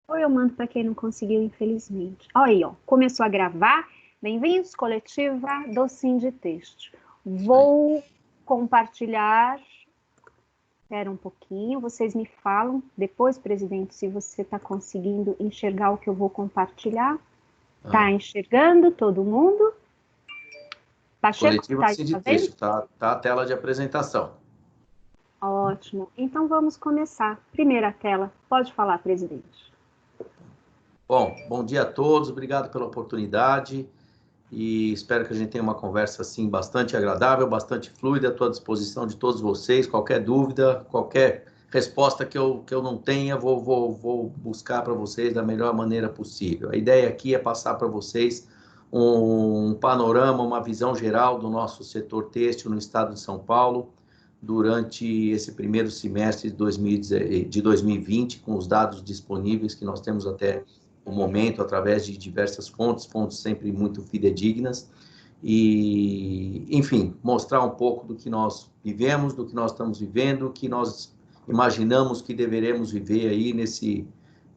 Ou eu mando para quem não conseguiu, infelizmente. Olha aí, ó, começou a gravar. Bem-vindos, coletiva do Sinditexto. Aí. Vou compartilhar. Espera um pouquinho, vocês me falam depois, presidente, se você está conseguindo enxergar o que eu vou compartilhar. Está Ah, enxergando todo mundo? Pacheco, coletiva está de vendo? texto, tá a tela de apresentação. Ótimo. Então vamos começar. Primeira tela. Pode falar, presidente. Bom dia a todos, obrigado pela oportunidade e espero que a gente tenha uma conversa assim bastante agradável, bastante fluida, à tua disposição de todos vocês. Qualquer dúvida, qualquer resposta que eu não tenha, vou buscar para vocês da melhor maneira possível. A ideia aqui é passar para vocês um panorama, uma visão geral do nosso setor têxtil no estado de São Paulo durante esse primeiro semestre de 2020, com os dados disponíveis que nós temos até o momento, através de diversas fontes sempre muito fidedignas, e, enfim, mostrar um pouco do que nós vivemos, do que nós estamos vivendo, que nós imaginamos que deveremos viver aí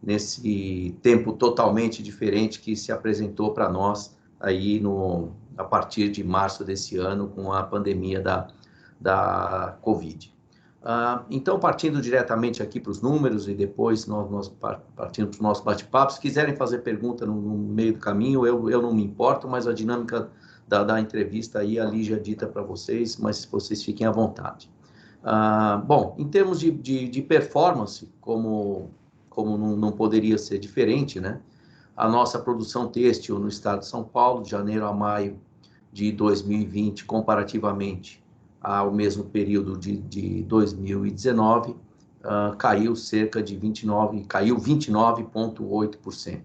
nesse tempo totalmente diferente que se apresentou para nós aí a partir de março desse ano, com a pandemia da Covid. Então, partindo diretamente aqui para os números e depois nós partindo para o nosso bate-papo, se quiserem fazer pergunta no meio do caminho, eu não me importo, mas a dinâmica da entrevista aí a Lígia dita para vocês, mas vocês fiquem à vontade. Bom, em termos de performance, como não poderia ser diferente, né? A nossa produção têxtil no estado de São Paulo, de janeiro a maio de 2020, comparativamente ao mesmo período de 2019, caiu cerca de 29,8%.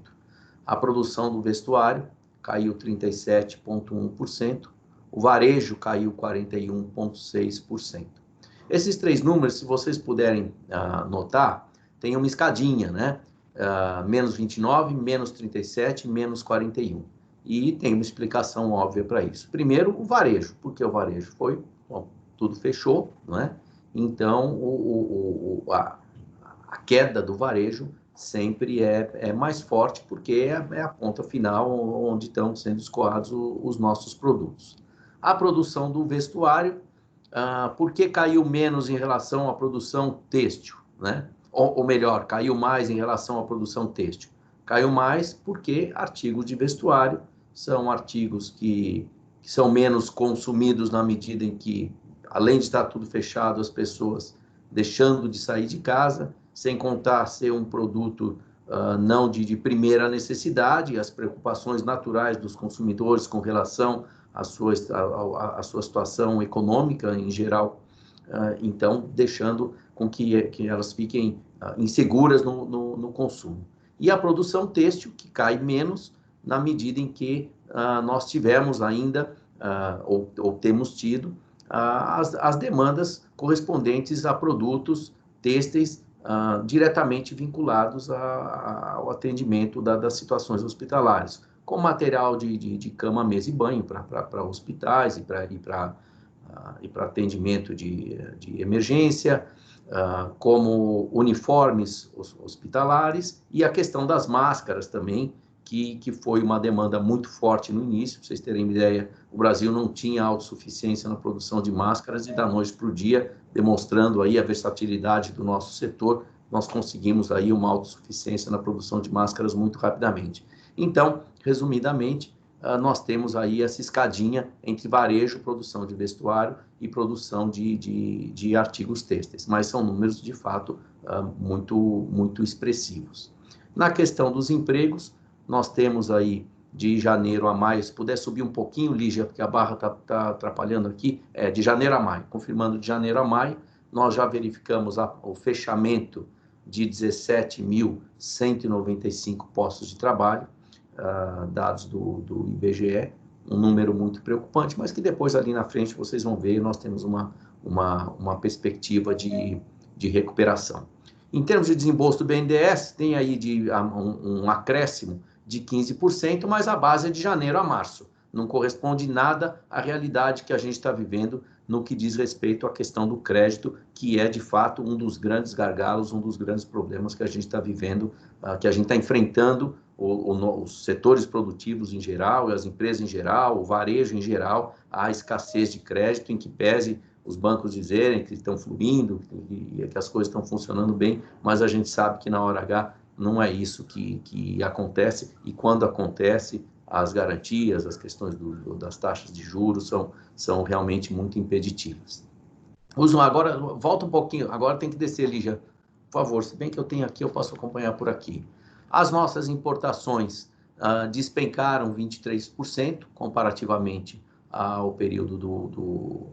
A produção do vestuário caiu 37,1%, o varejo caiu 41,6%. Esses três números, se vocês puderem notar, tem uma escadinha, né? Menos 29, menos 37, menos 41. E tem uma explicação óbvia para isso. Primeiro, o varejo, porque o varejo foi, bom, tudo fechou, não é? Então, a queda do varejo sempre é mais forte, porque é a ponta final onde estão sendo escoados os nossos produtos. A produção do vestuário, por que caiu menos em relação à produção têxtil, né? Ou melhor, caiu mais em relação à produção têxtil? Caiu mais porque artigos de vestuário são artigos que são menos consumidos na medida em que, além de estar tudo fechado, as pessoas deixando de sair de casa, sem contar ser um produto não de primeira necessidade, as preocupações naturais dos consumidores com relação à sua situação econômica em geral, então deixando com que elas fiquem inseguras no consumo. E a produção têxtil, que cai menos na medida em que nós tivemos ainda, ou temos tido, as demandas correspondentes a produtos têxteis diretamente vinculados ao atendimento das situações hospitalares, como material de cama, mesa e banho para hospitais e para atendimento de emergência, como uniformes hospitalares, e a questão das máscaras também, que foi uma demanda muito forte no início. Para vocês terem uma ideia, o Brasil não tinha autossuficiência na produção de máscaras, e da noite para o dia, demonstrando aí a versatilidade do nosso setor, nós conseguimos aí uma autossuficiência na produção de máscaras muito rapidamente. Então, resumidamente, nós temos aí essa escadinha entre varejo, produção de vestuário e produção de artigos têxteis, mas são números, de fato, muito expressivos. Na questão dos empregos, nós temos aí de janeiro a maio, se puder subir um pouquinho, Lígia, porque a barra está atrapalhando aqui, de janeiro a maio, confirmando de janeiro a maio, nós já verificamos o fechamento de 17.195 postos de trabalho, dados do IBGE, um número muito preocupante, mas que depois ali na frente vocês vão ver, nós temos uma perspectiva de recuperação. Em termos de desembolso do BNDES, tem aí um acréscimo de 15%, mas a base é de janeiro a março. Não corresponde nada à realidade que a gente está vivendo no que diz respeito à questão do crédito, que é, de fato, um dos grandes gargalos, um dos grandes problemas que a gente está vivendo, que a gente está enfrentando, os setores produtivos em geral, as empresas em geral, o varejo em geral, a escassez de crédito, em que pese os bancos dizerem que estão fluindo, que as coisas estão funcionando bem, mas a gente sabe que na hora H não é isso que acontece, e quando acontece, as garantias, as questões das taxas de juros são realmente muito impeditivas. Agora, volta um pouquinho, agora tem que descer, Lígia, por favor, se bem que eu tenho aqui, eu posso acompanhar por aqui. As nossas importações despencaram 23% comparativamente ao período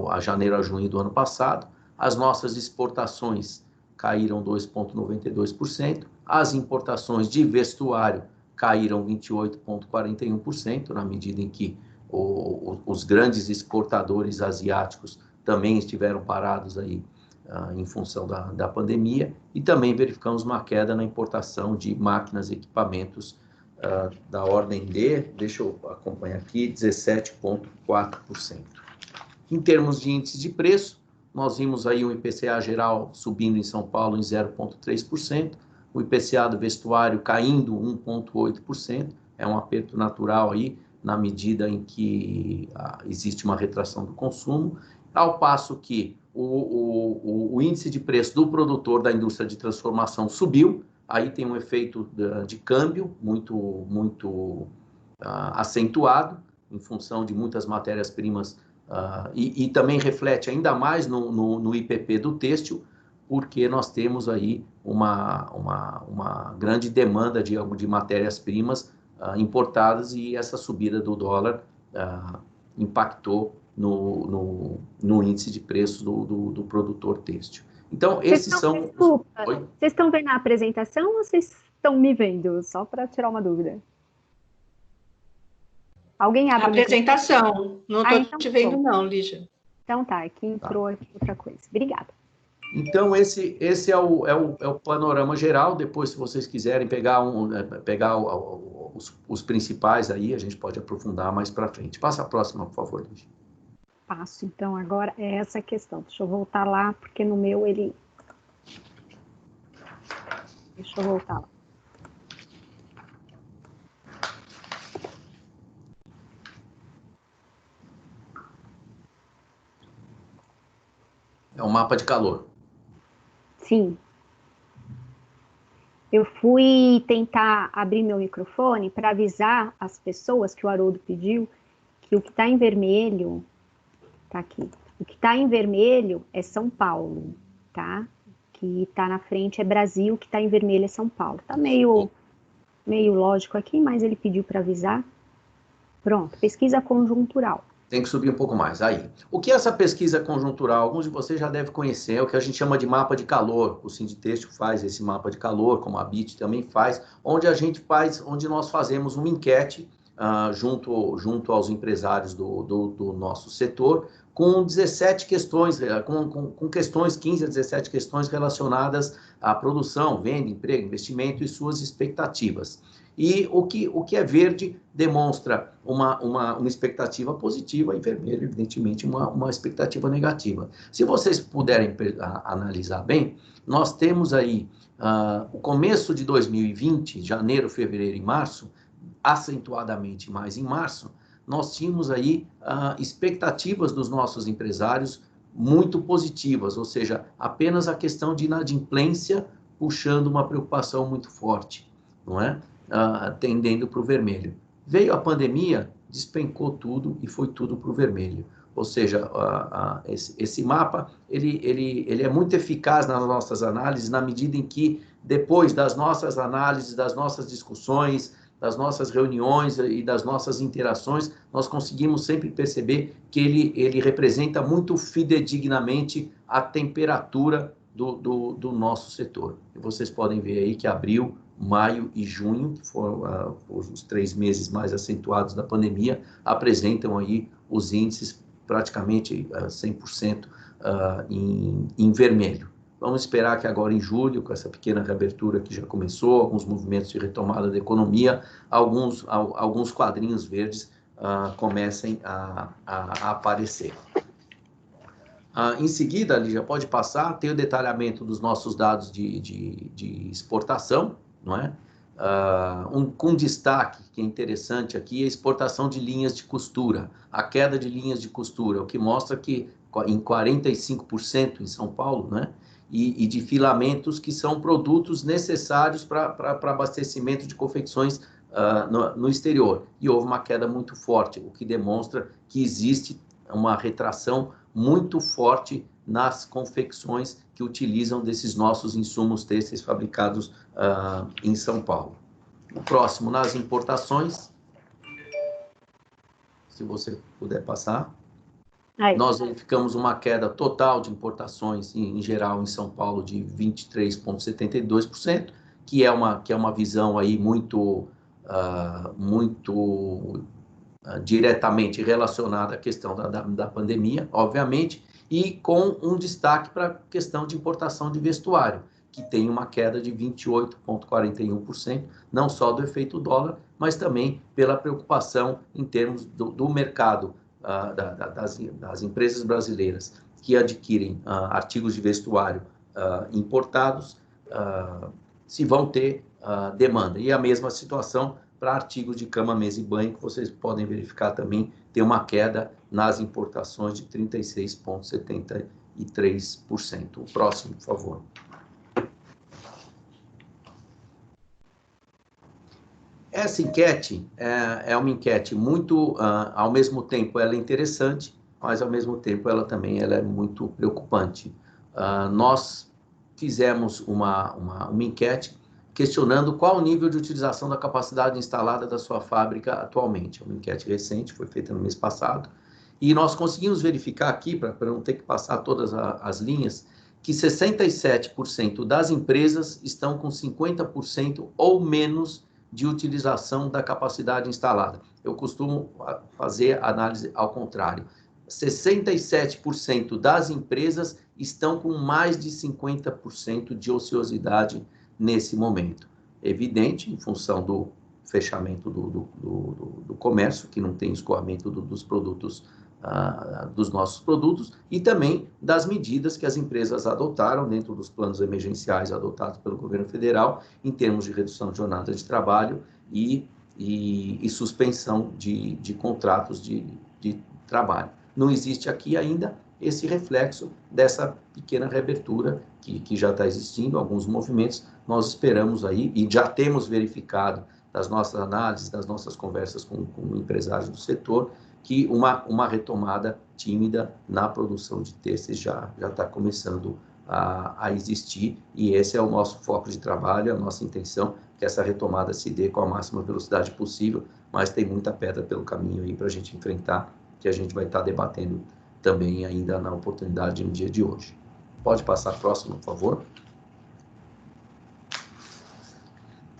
a janeiro a junho do ano passado. As nossas exportações caíram 2,92%. As importações de vestuário caíram 28,41%, na medida em que os grandes exportadores asiáticos também estiveram parados aí em função da pandemia, e também verificamos uma queda na importação de máquinas e equipamentos da ordem de, deixa eu acompanhar aqui, 17,4%. Em termos de índice de preço, nós vimos aí o IPCA geral subindo em São Paulo em 0,3%, o IPCA do vestuário caindo 1,8%, é um aperto natural aí, na medida em que existe uma retração do consumo, ao passo que o índice de preço do produtor da indústria de transformação subiu, aí tem um efeito de câmbio muito acentuado, em função de muitas matérias-primas, e também reflete ainda mais no IPP do têxtil, porque nós temos aí uma grande demanda de matérias-primas importadas, e essa subida do dólar impactou no índice de preços do produtor têxtil. Então, esses são... Desculpa, vocês estão vendo a apresentação ou vocês estão me vendo? Só para tirar uma dúvida. Alguém abre a apresentação. Não estou então, te vendo, não, Lígia. Então tá, aqui entrou outra coisa. Obrigada. Então, esse é o panorama geral. Depois, se vocês quiserem pegar os principais aí, a gente pode aprofundar mais para frente. Passa a próxima, por favor, Lígia. Passo, então, agora é essa questão. Deixa eu voltar lá, porque no meu ele... Deixa eu voltar lá. É um mapa de calor. Sim. Eu fui tentar abrir meu microfone para avisar as pessoas que o Haroldo pediu que o que está em vermelho, tá aqui, o que está em vermelho é São Paulo, tá? O que está na frente é Brasil, o que está em vermelho é São Paulo. Tá meio lógico aqui, mas ele pediu para avisar. Pronto, pesquisa conjuntural. Tem que subir um pouco mais. Aí, o que é essa pesquisa conjuntural? Alguns de vocês já devem conhecer, é o que a gente chama de mapa de calor. O Sinditexto faz esse mapa de calor, como a BIT também faz, onde nós fazemos uma enquete junto aos empresários do nosso setor, com 17 questões, com questões, 15 a 17 questões relacionadas à produção, venda, emprego, investimento e suas expectativas. E o que é verde demonstra uma expectativa positiva, e vermelho, evidentemente, uma expectativa negativa. Se vocês puderem analisar bem, nós temos aí o começo de 2020, janeiro, fevereiro e março, acentuadamente mais em março, nós tínhamos aí expectativas dos nossos empresários muito positivas, ou seja, apenas a questão de inadimplência puxando uma preocupação muito forte, não é? Tendendo para o vermelho. Veio a pandemia, despencou tudo e foi tudo para o vermelho. Ou seja, esse mapa ele é muito eficaz nas nossas análises, na medida em que, depois das nossas análises, das nossas discussões, das nossas reuniões e das nossas interações, nós conseguimos sempre perceber que ele representa muito fidedignamente a temperatura do nosso setor. E vocês podem ver aí que abril, maio e junho, que foram os 3 meses mais acentuados da pandemia, apresentam aí os índices praticamente 100% em vermelho. Vamos esperar que agora em julho, com essa pequena reabertura que já começou, alguns movimentos de retomada da economia, alguns quadrinhos verdes comecem a aparecer. Em seguida, ali já pode passar, tem o detalhamento dos nossos dados de exportação, não é? Com destaque, que é interessante aqui, a exportação de linhas de costura, a queda de linhas de costura, o que mostra que em 45% em São Paulo, né? E de filamentos que são produtos necessários para abastecimento de confecções no exterior. E houve uma queda muito forte, o que demonstra que existe uma retração muito forte nas confecções que utilizam desses nossos insumos têxteis fabricados em São Paulo. O próximo, nas importações, se você puder passar. Aí. Nós verificamos uma queda total de importações, em geral, em São Paulo, de 23,72%, que é uma visão aí muito diretamente relacionada à questão da pandemia, obviamente, e com um destaque para a questão de importação de vestuário, que tem uma queda de 28,41%, não só do efeito dólar, mas também pela preocupação em termos do mercado das empresas brasileiras que adquirem artigos de vestuário importados, se vão ter demanda. E a mesma situação para artigos de cama, mesa e banho, que vocês podem verificar também, tem uma queda nas importações de 36,73%. O próximo, por favor. Essa enquete é uma enquete muito, ao mesmo tempo, ela é interessante, mas, ao mesmo tempo, ela é muito preocupante. Nós fizemos uma enquete questionando qual o nível de utilização da capacidade instalada da sua fábrica atualmente. É uma enquete recente, foi feita no mês passado, e nós conseguimos verificar aqui, para não ter que passar todas as linhas, que 67% das empresas estão com 50% ou menos de utilização da capacidade instalada. Eu costumo fazer análise ao contrário. 67% das empresas estão com mais de 50% de ociosidade nesse momento. Evidente, em função do fechamento do comércio, que não tem escoamento dos produtos, dos nossos produtos, e também das medidas que as empresas adotaram dentro dos planos emergenciais adotados pelo governo federal, em termos de redução de jornada de trabalho e suspensão de contratos de trabalho. Não existe aqui ainda esse reflexo dessa pequena reabertura que já está existindo, alguns movimentos. Nós esperamos aí, e já temos verificado das nossas análises, das nossas conversas com empresários do setor, que uma retomada tímida na produção de têxteis já está começando a existir, e esse é o nosso foco de trabalho, a nossa intenção, que essa retomada se dê com a máxima velocidade possível, mas tem muita pedra pelo caminho aí para a gente enfrentar, que a gente vai estar debatendo também ainda na oportunidade no dia de hoje. Pode passar a próxima, por favor.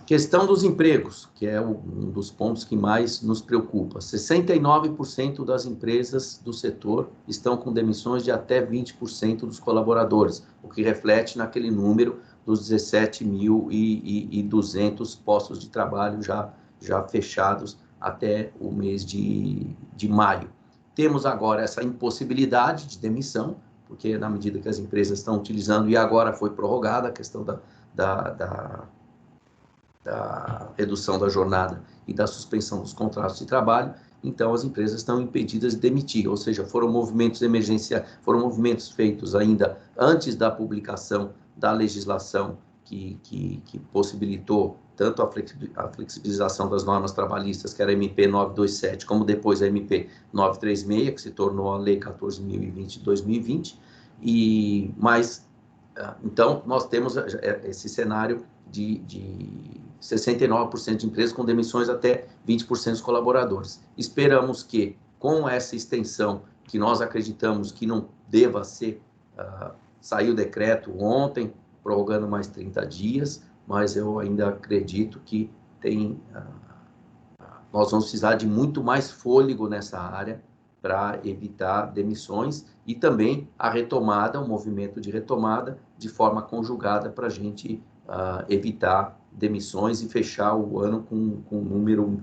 Questão dos empregos, que é um dos pontos que mais nos preocupa. 69% das empresas do setor estão com demissões de até 20% dos colaboradores, o que reflete naquele número dos 17.200 postos de trabalho já fechados até o mês de maio. Temos agora essa impossibilidade de demissão, porque na medida que as empresas estão utilizando, e agora foi prorrogada a questão da redução da jornada e da suspensão dos contratos de trabalho, então as empresas estão impedidas de demitir, ou seja, foram movimentos emergenciais, foram movimentos feitos ainda antes da publicação da legislação que possibilitou tanto a flexibilização das normas trabalhistas, que era a MP 927, como depois a MP 936, que se tornou a Lei 14.020 de 2020, então nós temos esse cenário de 69% de empresas com demissões até 20% dos colaboradores. Esperamos que, com essa extensão, que nós acreditamos que não deva ser, saiu o decreto ontem, prorrogando mais 30 dias, mas eu ainda acredito que nós vamos precisar de muito mais fôlego nessa área para evitar demissões e também a retomada, o movimento de retomada de forma conjugada para a gente evitar demissões e fechar o ano com um número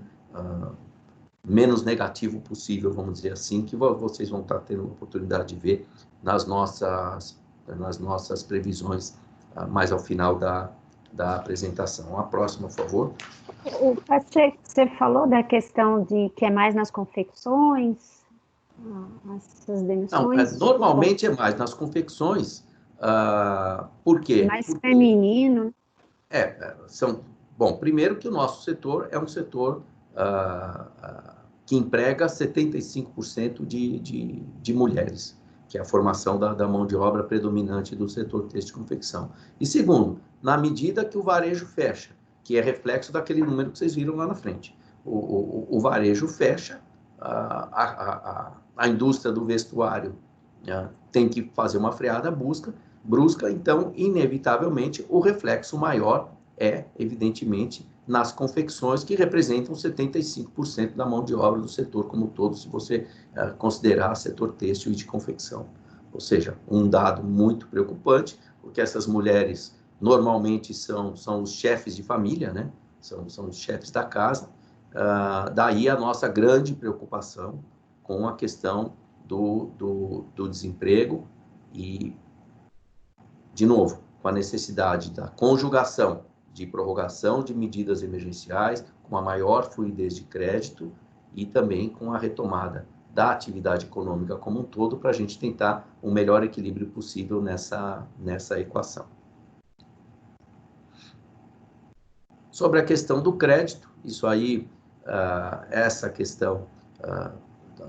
menos negativo possível, vamos dizer assim, que vocês vão estar tendo a oportunidade de ver nas nossas previsões mais ao final da apresentação. A próxima, por favor. Você falou da questão de que é mais nas confecções, essas demissões? Não, normalmente é mais nas confecções. Por quê? Mais feminino. Bom, primeiro que o nosso setor é um setor que emprega 75% de mulheres, que é a formação da mão de obra predominante do setor têxtil e confecção. E segundo, na medida que o varejo fecha, que é reflexo daquele número que vocês viram lá na frente, o varejo fecha, a indústria do vestuário tem que fazer uma freada brusca, então, inevitavelmente, o reflexo maior é, evidentemente, nas confecções, que representam 75% da mão de obra do setor como um todo, se você considerar setor têxtil e de confecção. Ou seja, um dado muito preocupante, porque essas mulheres normalmente são os chefes de família, né? São os chefes da casa. Daí a nossa grande preocupação com a questão do desemprego e, de novo, com a necessidade da conjugação de prorrogação de medidas emergenciais, com a maior fluidez de crédito e também com a retomada da atividade econômica como um todo, para a gente tentar o melhor equilíbrio possível nessa equação. Sobre a questão do crédito, isso aí, essa questão,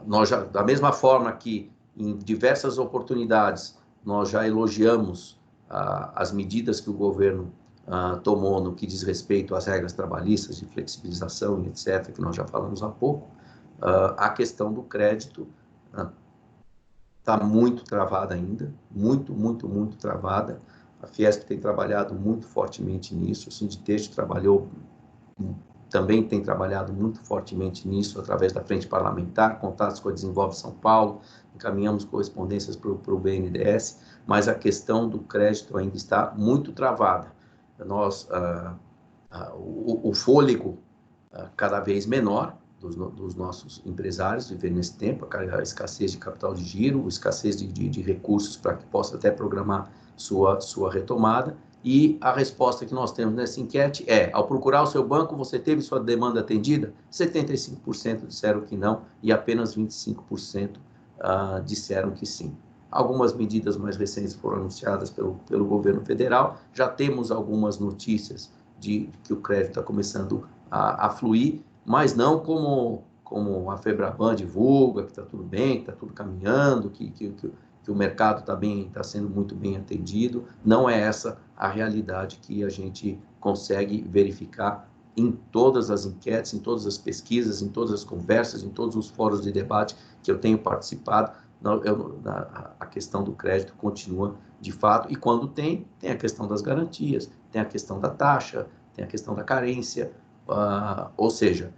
nós já, da mesma forma que em diversas oportunidades nós já elogiamos as medidas que o governo tomou no que diz respeito às regras trabalhistas de flexibilização e etc., que nós já falamos há pouco, a questão do crédito está muito travada ainda, muito travada. A Fiesp tem trabalhado muito fortemente nisso, o Sinditexto também tem trabalhado muito fortemente nisso, através da frente parlamentar, contatos com a Desenvolve São Paulo, encaminhamos correspondências para o BNDES, mas a questão do crédito ainda está muito travada. O fôlego cada vez menor dos nossos empresários vivendo nesse tempo, a escassez de capital de giro, a escassez de recursos para que possa até programar sua retomada. E a resposta que nós temos nessa enquete é: ao procurar o seu banco, você teve sua demanda atendida? 75% disseram que não e apenas 25% disseram que sim. Algumas medidas mais recentes foram anunciadas pelo governo federal, já temos algumas notícias de que o crédito está começando a fluir, mas não como a Febraban divulga, que está tudo bem, que está tudo caminhando, que o mercado está sendo muito bem atendido. Não é essa a realidade que a gente consegue verificar em todas as enquetes, em todas as pesquisas, em todas as conversas, em todos os fóruns de debate que eu tenho participado. A questão do crédito continua de fato, e quando tem a questão das garantias, tem a questão da taxa, tem a questão da carência, ou seja,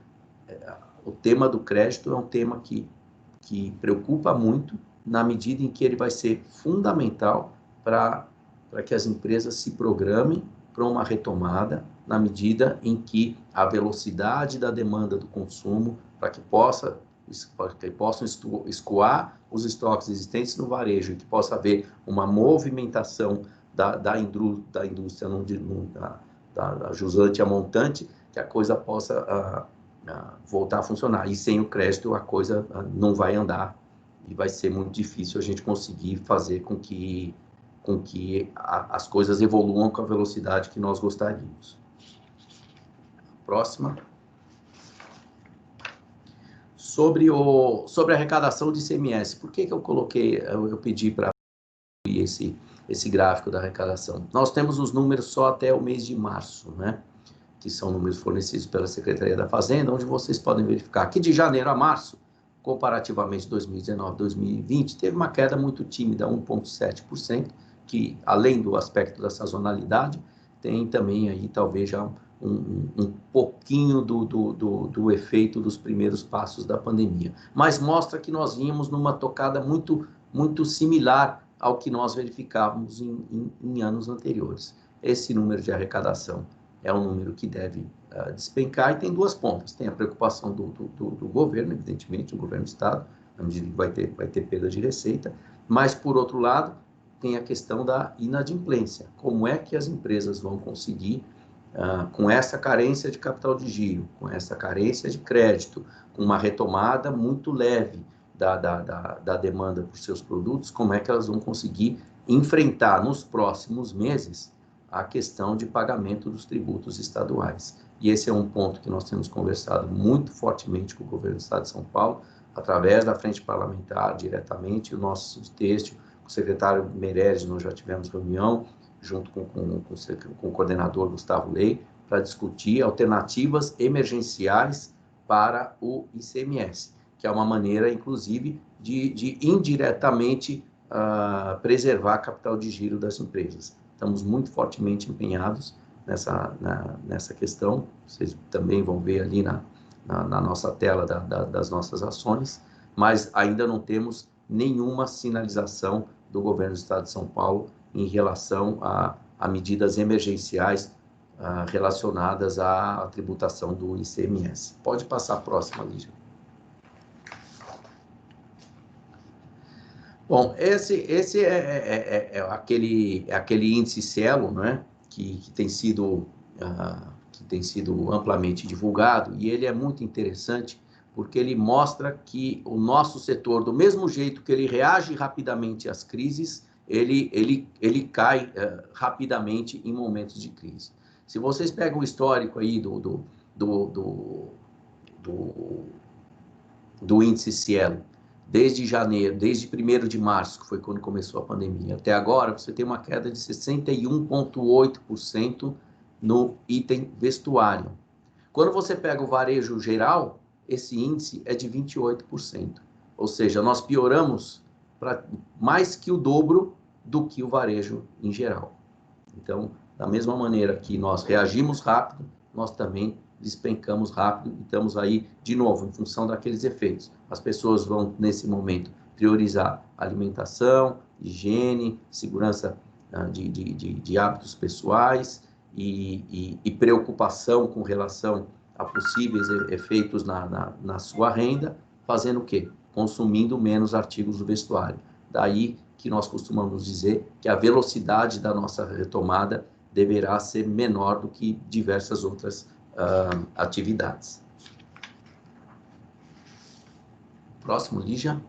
o tema do crédito é um tema que preocupa muito, na medida em que ele vai ser fundamental para que as empresas se programem para uma retomada, na medida em que a velocidade da demanda do consumo, para que possam escoar os estoques existentes no varejo e que possa haver uma movimentação da indústria da jusante a montante, que a coisa possa voltar a funcionar. E sem o crédito a coisa não vai andar e vai ser muito difícil a gente conseguir fazer com que as coisas evoluam com a velocidade que nós gostaríamos. Próxima. Sobre a arrecadação de ICMS, por que eu pedi para esse gráfico da arrecadação? Nós temos os números só até o mês de março, né? Que são números fornecidos pela Secretaria da Fazenda, onde vocês podem verificar que de janeiro a março, comparativamente 2019 2020, teve uma queda muito tímida, 1,7%, que, além do aspecto da sazonalidade, tem também aí talvez já um pouquinho do efeito dos primeiros passos da pandemia. Mas mostra que nós vínhamos numa tocada muito similar ao que nós verificávamos em anos anteriores. Esse número de arrecadação é um número que deve despencar, e tem duas pontas. Tem a preocupação do governo, evidentemente, do governo do Estado, na medida que vai ter perda de receita, Mas, por outro lado, tem a questão da inadimplência. Como é que as empresas vão conseguir, com essa carência de capital de giro, com essa carência de crédito, com uma retomada muito leve da demanda por seus produtos, como é que elas vão conseguir enfrentar nos próximos meses a questão de pagamento dos tributos estaduais. E esse é um ponto que nós temos conversado muito fortemente com o governo do Estado de São Paulo, através da frente parlamentar, diretamente, o nosso texto, o secretário Meirelles, nós já tivemos reunião, junto com o coordenador Gustavo Lei, para discutir alternativas emergenciais para o ICMS, que é uma maneira, inclusive, de indiretamente preservar capital de giro das empresas. Estamos muito fortemente empenhados nessa questão, vocês também vão ver ali na nossa tela das nossas ações, mas ainda não temos nenhuma sinalização do governo do Estado de São Paulo em relação a medidas emergenciais relacionadas à tributação do ICMS. Pode passar a próxima, Lígia. Bom, esse é aquele índice Cielo, né, que tem sido amplamente divulgado, e ele é muito interessante porque ele mostra que o nosso setor, do mesmo jeito que ele reage rapidamente às crises, ele cai rapidamente em momentos de crise. Se vocês pegam o histórico aí do índice Cielo, desde janeiro, desde 1º de março, que foi quando começou a pandemia, até agora, você tem uma queda de 61,8% no item vestuário. Quando você pega o varejo geral, esse índice é de 28%. Ou seja, nós pioramos para mais que o dobro do que o varejo em geral. Então, da mesma maneira que nós reagimos rápido, nós também despencamos rápido e estamos aí, de novo, em função daqueles efeitos. As pessoas vão, nesse momento, priorizar alimentação, higiene, segurança de hábitos pessoais e preocupação com relação a possíveis efeitos na sua renda, fazendo o quê? Consumindo menos artigos do vestuário. Daí que nós costumamos dizer que a velocidade da nossa retomada deverá ser menor do que diversas outras atividades. Próximo, Lígia.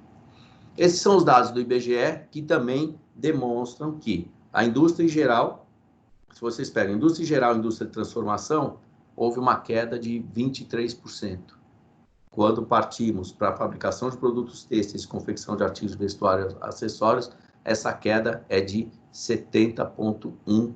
Esses são os dados do IBGE que também demonstram que a indústria em geral, se vocês pegam a indústria em geral e indústria de transformação, houve uma queda de 23%. Quando partimos para a fabricação de produtos têxteis, confecção de artigos de vestuário e acessórios, essa queda é de 70,1%.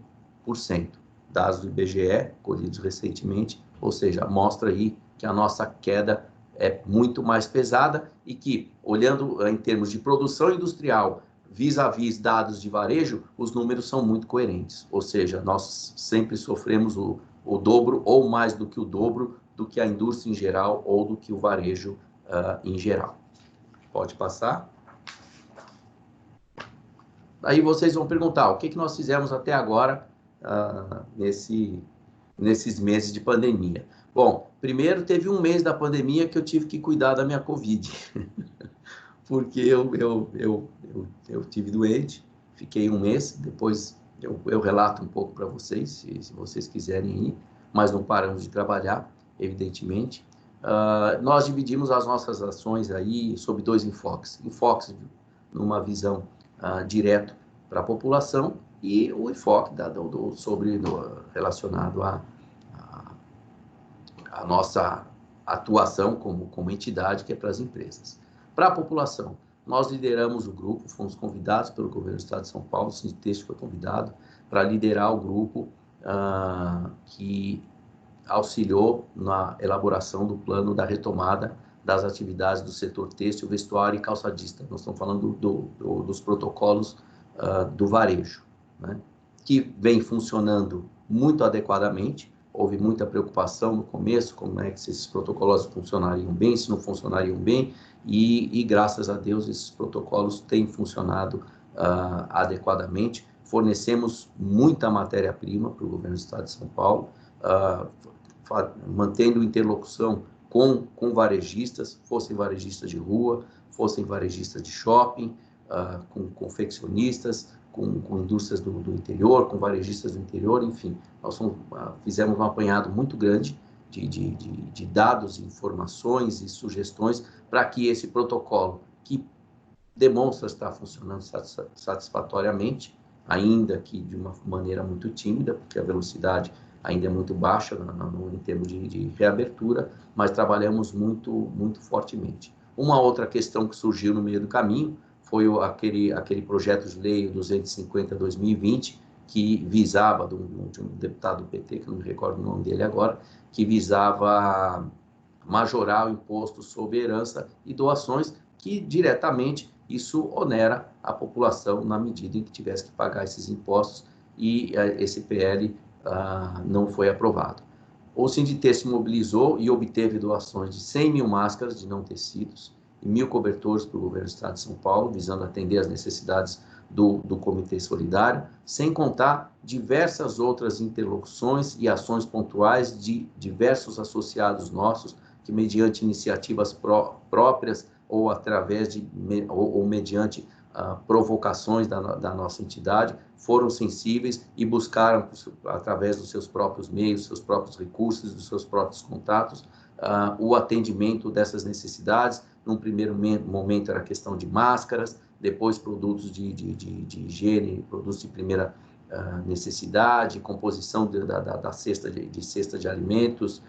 Dados do IBGE, colhidos recentemente, ou seja, mostra aí que a nossa queda é muito mais pesada e que, olhando em termos de produção industrial, vis-à-vis dados de varejo, os números são muito coerentes, ou seja, nós sempre sofremos o dobro ou mais do que o dobro do que a indústria em geral ou do que o varejo em geral. Pode passar. Aí vocês vão perguntar, o que nós fizemos até agora nesses meses de pandemia? Bom, primeiro teve um mês da pandemia que eu tive que cuidar da minha Covid, porque eu tive doente, fiquei um mês, depois eu relato um pouco para vocês, se vocês quiserem ir, mas não paramos de trabalhar, evidentemente. Nós dividimos as nossas ações aí sob 2 enfoques. Enfoques numa visão direto para a população e o enfoque relacionado à nossa atuação como entidade, que é para as empresas. Para a população, nós lideramos o grupo, fomos convidados pelo governo do Estado de São Paulo, o Sintexto foi convidado para liderar o grupo que auxiliou na elaboração do plano da retomada das atividades do setor têxtil, vestuário e calçadista. Nós estamos falando dos protocolos do varejo, né? Que vem funcionando muito adequadamente. Houve muita preocupação no começo, como é que esses protocolos funcionariam bem, se não funcionariam bem, e graças a Deus esses protocolos têm funcionado adequadamente. Fornecemos muita matéria-prima para o governo do Estado de São Paulo, mantendo interlocução com varejistas, fossem varejistas de rua, fossem varejistas de shopping, com confeccionistas, com indústrias do interior, com varejistas do interior, enfim. Nós fizemos um apanhado muito grande de dados, informações e sugestões para que esse protocolo, que demonstra estar funcionando satisfatoriamente, ainda que de uma maneira muito tímida, porque a velocidade ainda é muito baixa em termos de reabertura, mas trabalhamos muito fortemente. Uma outra questão que surgiu no meio do caminho foi aquele projeto de lei 250/2020, que visava, de um deputado do PT, que não me recordo o nome dele agora, que visava majorar o imposto sobre herança e doações, que diretamente isso onera a população na medida em que tivesse que pagar esses impostos, e esse PL não foi aprovado. O Sinditer se mobilizou e obteve doações de 100 mil máscaras de não tecidos e 1.000 cobertores para o governo do Estado de São Paulo, visando atender as necessidades do Comitê Solidário, sem contar diversas outras interlocuções e ações pontuais de diversos associados nossos, que mediante iniciativas próprias ou através ou mediante provocações da nossa entidade, foram sensíveis e buscaram, através dos seus próprios meios, seus próprios recursos, dos seus próprios contatos, o atendimento dessas necessidades. Num primeiro momento era questão de máscaras, depois produtos de higiene, produtos de primeira necessidade, composição da cesta de alimentos,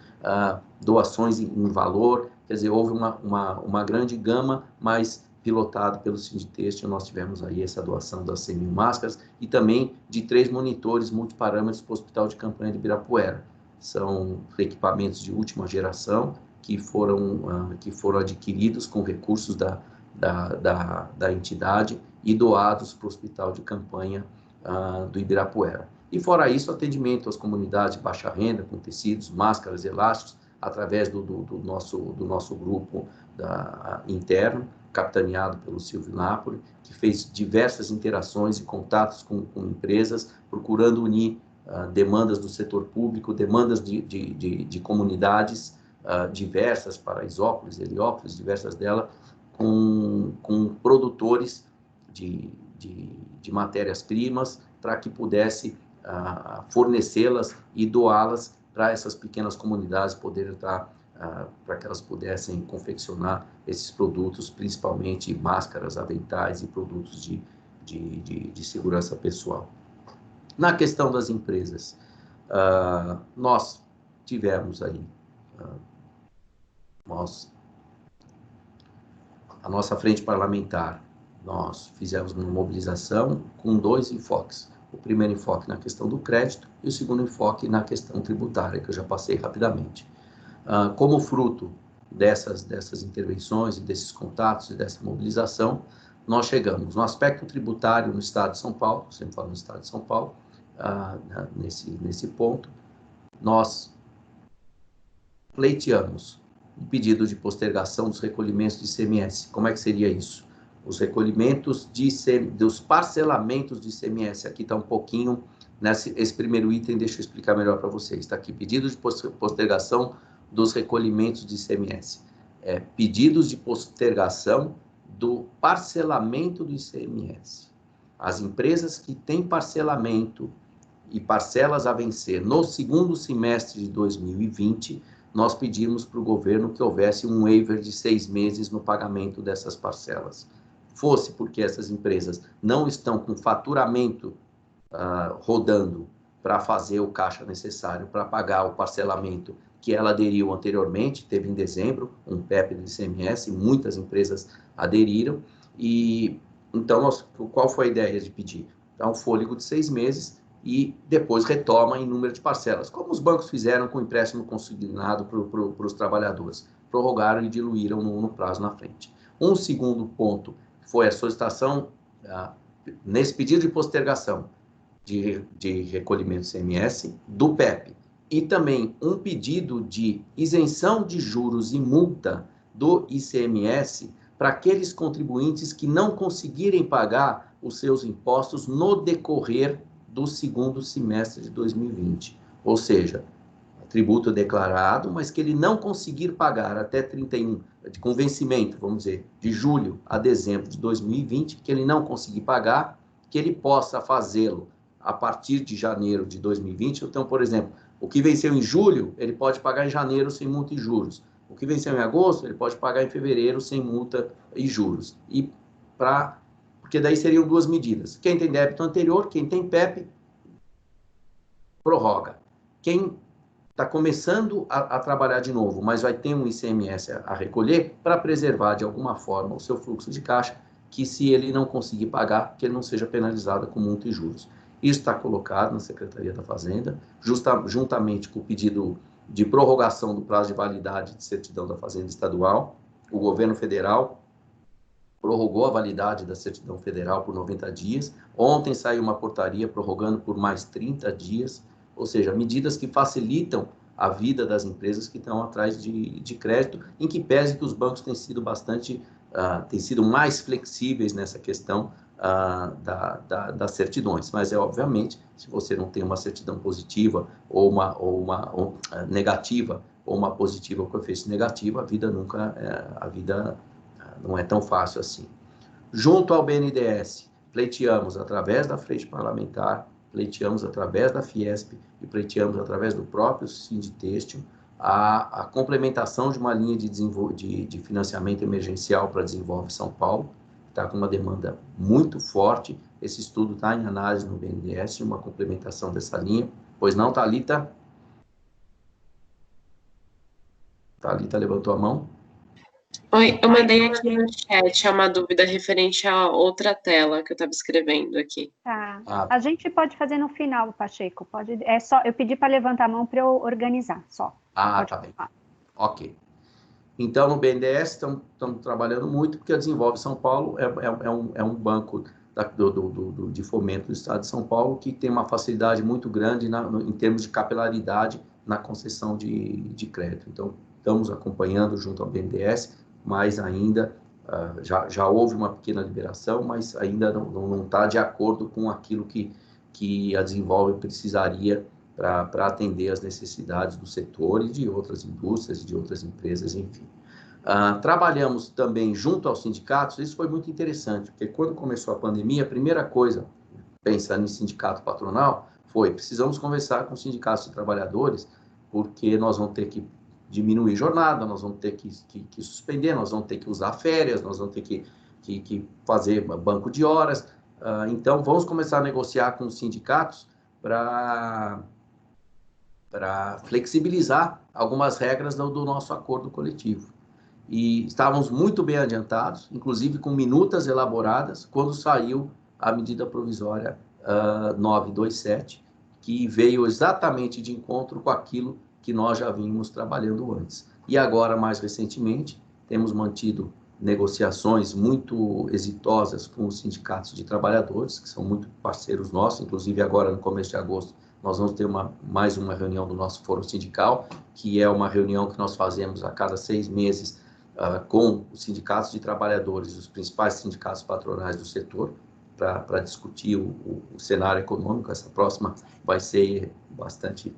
doações em valor. Quer dizer, houve uma grande gama, mas pilotado pelo Sinditextil, nós tivemos aí essa doação das 100 mil máscaras e também de 3 monitores multiparâmetros para o Hospital de Campanha de Ibirapuera. São equipamentos de última geração que foram adquiridos com recursos da entidade e doados para o Hospital de Campanha do Ibirapuera. E fora isso, atendimento às comunidades de baixa renda, com tecidos, máscaras, elásticos, através do nosso grupo interno, capitaneado pelo Silvio Napoli, que fez diversas interações e contatos com empresas, procurando unir demandas do setor público, demandas de comunidades diversas, Paraisópolis, Heliópolis, diversas delas, com produtores de matérias-primas, para que pudesse fornecê-las e doá-las para essas pequenas comunidades poderem estar, para que elas pudessem confeccionar esses produtos, principalmente máscaras, aventais e produtos de segurança pessoal. Na questão das empresas, nós tivemos aí, a nossa frente parlamentar, nós fizemos uma mobilização com 2 enfoques. O primeiro enfoque na questão do crédito e o segundo enfoque na questão tributária, que eu já passei rapidamente. Como fruto dessas intervenções e desses contatos e dessa mobilização, nós chegamos no aspecto tributário no Estado de São Paulo, sempre falo no Estado de São Paulo, nesse ponto, nós pleiteamos um pedido de postergação dos recolhimentos de ICMS. Como é que seria isso? Os recolhimentos dos parcelamentos de ICMS. Aqui está um pouquinho, esse primeiro item, deixa eu explicar melhor para vocês. Está aqui, pedido de postergação dos recolhimentos de ICMS. Pedidos de postergação do parcelamento do ICMS. As empresas que têm parcelamento e parcelas a vencer no segundo semestre de 2020, nós pedimos para o governo que houvesse um waiver de 6 meses no pagamento dessas parcelas. Fosse porque essas empresas não estão com faturamento rodando para fazer o caixa necessário para pagar o parcelamento que ela aderiu anteriormente, teve em dezembro um PEP do ICMS, muitas empresas aderiram, e então qual foi a ideia de pedir? Dar um fôlego de 6 meses e depois retoma em número de parcelas, como os bancos fizeram com o empréstimo consignado para os trabalhadores, prorrogaram e diluíram no prazo na frente. Um segundo ponto foi a solicitação, nesse pedido de postergação de recolhimento do ICMS, do PEP, e também um pedido de isenção de juros e multa do ICMS para aqueles contribuintes que não conseguirem pagar os seus impostos no decorrer do segundo semestre de 2020. Ou seja, tributo declarado, mas que ele não conseguir pagar até 31, com vencimento, vamos dizer, de julho a dezembro de 2020, que ele não conseguir pagar, que ele possa fazê-lo a partir de janeiro de 2020. Então, por exemplo, o que venceu em julho, ele pode pagar em janeiro sem multa e juros. O que venceu em agosto, ele pode pagar em fevereiro sem multa e juros. Porque daí seriam duas medidas. Quem tem débito anterior, quem tem PEP, prorroga. Quem está começando a trabalhar de novo, mas vai ter um ICMS a recolher, para preservar de alguma forma o seu fluxo de caixa, que se ele não conseguir pagar, que ele não seja penalizado com multa e juros. Isso está colocado na Secretaria da Fazenda, juntamente com o pedido de prorrogação do prazo de validade de certidão da Fazenda Estadual. O governo federal prorrogou a validade da certidão federal por 90 dias. Ontem saiu uma portaria prorrogando por mais 30 dias, ou seja, medidas que facilitam a vida das empresas que estão atrás de crédito, em que pese que os bancos têm sido têm sido mais flexíveis nessa questão das certidões. Mas obviamente, se você não tem uma certidão positiva ou uma negativa, ou uma positiva com efeito negativo, a vida não é tão fácil assim. Junto ao BNDES, pleiteamos através da Frente Parlamentar, pleiteamos através da Fiesp e pleiteamos através do próprio Sinditêxtil a complementação de uma linha de financiamento emergencial para Desenvolve São Paulo. Está com uma demanda muito forte. Esse estudo está em análise no BNDES, uma complementação dessa linha. Pois não, Thalita? Thalita levantou a mão. Oi, eu mandei aqui no chat uma dúvida referente a outra tela que eu estava escrevendo aqui. Tá. A gente pode fazer no final, Pacheco. Eu pedi para levantar a mão para eu organizar, só. Tá bem. Ok. Então, no BNDES, estamos trabalhando muito, porque a Desenvolve São Paulo é um banco de fomento do Estado de São Paulo que tem uma facilidade muito grande em termos de capilaridade na concessão de crédito. Então, estamos acompanhando junto ao BNDES, mas ainda já houve uma pequena liberação, mas ainda não está de acordo com aquilo que a Desenvolve precisaria para atender as necessidades do setor e de outras indústrias e de outras empresas, enfim. Trabalhamos também junto aos sindicatos. Isso foi muito interessante, porque quando começou a pandemia, a primeira coisa, pensando em sindicato patronal, precisamos conversar com os sindicatos de trabalhadores, porque nós vamos ter que diminuir jornada, nós vamos ter que suspender, nós vamos ter que usar férias, nós vamos ter que fazer banco de horas. Então, vamos começar a negociar com os sindicatos para flexibilizar algumas regras do nosso acordo coletivo. E estávamos muito bem adiantados, inclusive com minutas elaboradas, quando saiu a medida provisória 927, que veio exatamente de encontro com aquilo que nós já vínhamos trabalhando antes. E agora, mais recentemente, temos mantido negociações muito exitosas com os sindicatos de trabalhadores, que são muito parceiros nossos, inclusive agora, no começo de agosto, nós vamos ter mais uma reunião do nosso fórum sindical, que é uma reunião que nós fazemos a cada 6 meses com os sindicatos de trabalhadores, os principais sindicatos patronais do setor, para discutir o cenário econômico. Essa próxima vai ser bastante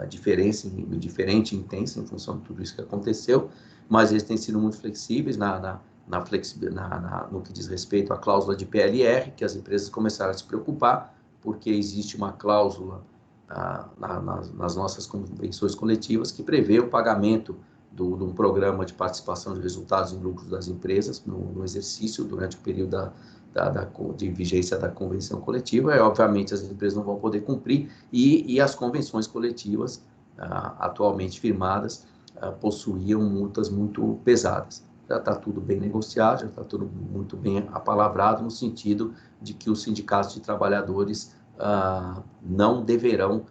diferente e intensa em função de tudo isso que aconteceu, mas eles têm sido muito flexíveis no que diz respeito à cláusula de PLR, que as empresas começaram a se preocupar, porque existe uma cláusula nas nossas convenções coletivas que prevê o pagamento de um programa de participação de resultados em lucros das empresas no exercício durante o período de vigência da convenção coletiva. E, obviamente, as empresas não vão poder cumprir e as convenções coletivas atualmente firmadas possuíam multas muito pesadas. Já está tudo bem negociado, já está tudo muito bem apalavrado, no sentido de que os sindicatos de trabalhadores não deverão,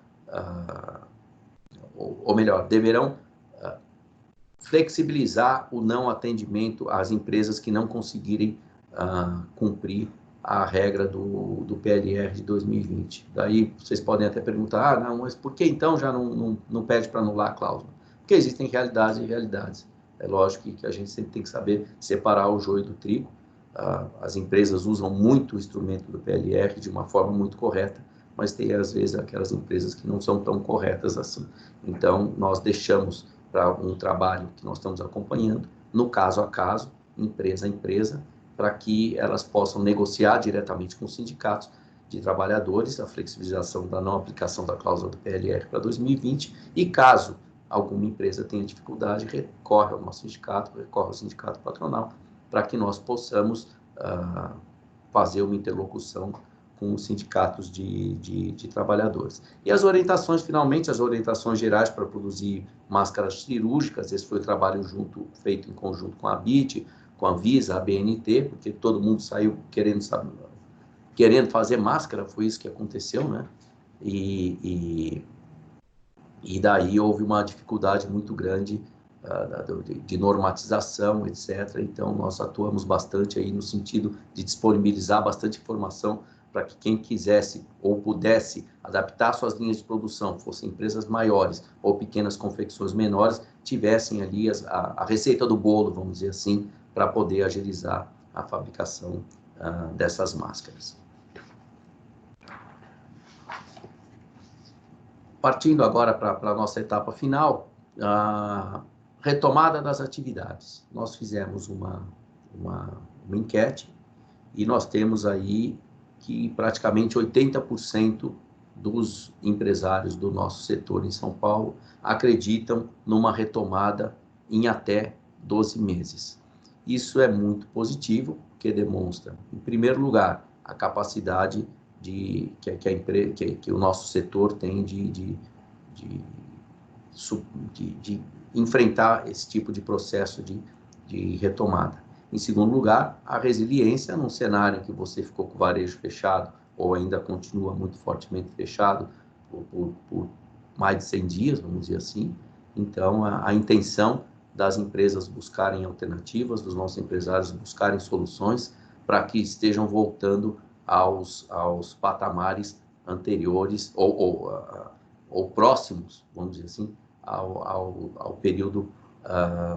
ou melhor, deverão flexibilizar o não atendimento às empresas que não conseguirem cumprir a regra do PLR de 2020. Daí vocês podem até perguntar, não, mas por que então já não pede para anular a cláusula? Porque existem realidades e realidades. É lógico que a gente sempre tem que saber separar o joio do trigo. As empresas usam muito o instrumento do PLR de uma forma muito correta, mas tem, às vezes, aquelas empresas que não são tão corretas assim. Então, nós deixamos para um trabalho que nós estamos acompanhando, no caso a caso, empresa a empresa, para que elas possam negociar diretamente com os sindicatos de trabalhadores a flexibilização da não aplicação da cláusula do PLR para 2020, e caso alguma empresa tenha dificuldade, recorre ao nosso sindicato, recorre ao sindicato patronal, para que nós possamos fazer uma interlocução com os sindicatos de trabalhadores. E as orientações, finalmente, as orientações gerais para produzir máscaras cirúrgicas, esse foi o trabalho feito em conjunto com a ABIT, com a Anvisa, a BNT, porque todo mundo saiu querendo fazer máscara, foi isso que aconteceu, né? E daí houve uma dificuldade muito grande de normatização, etc. Então, nós atuamos bastante aí no sentido de disponibilizar bastante informação para que quem quisesse ou pudesse adaptar suas linhas de produção, fossem empresas maiores ou pequenas confecções menores, tivessem ali a receita do bolo, vamos dizer assim, para poder agilizar a fabricação dessas máscaras. Partindo agora para a nossa etapa final, a retomada das atividades. Nós fizemos uma enquete e nós temos aí que praticamente 80% dos empresários do nosso setor em São Paulo acreditam numa retomada em até 12 meses. Isso é muito positivo, porque demonstra, em primeiro lugar, a capacidade que o nosso setor tem de enfrentar esse tipo de processo de retomada. Em segundo lugar, a resiliência num cenário que você ficou com o varejo fechado ou ainda continua muito fortemente fechado por mais de 100 dias, vamos dizer assim. Então, a intenção das empresas buscarem alternativas, dos nossos empresários buscarem soluções para que estejam voltando aos patamares anteriores ou próximos, vamos dizer assim, ao período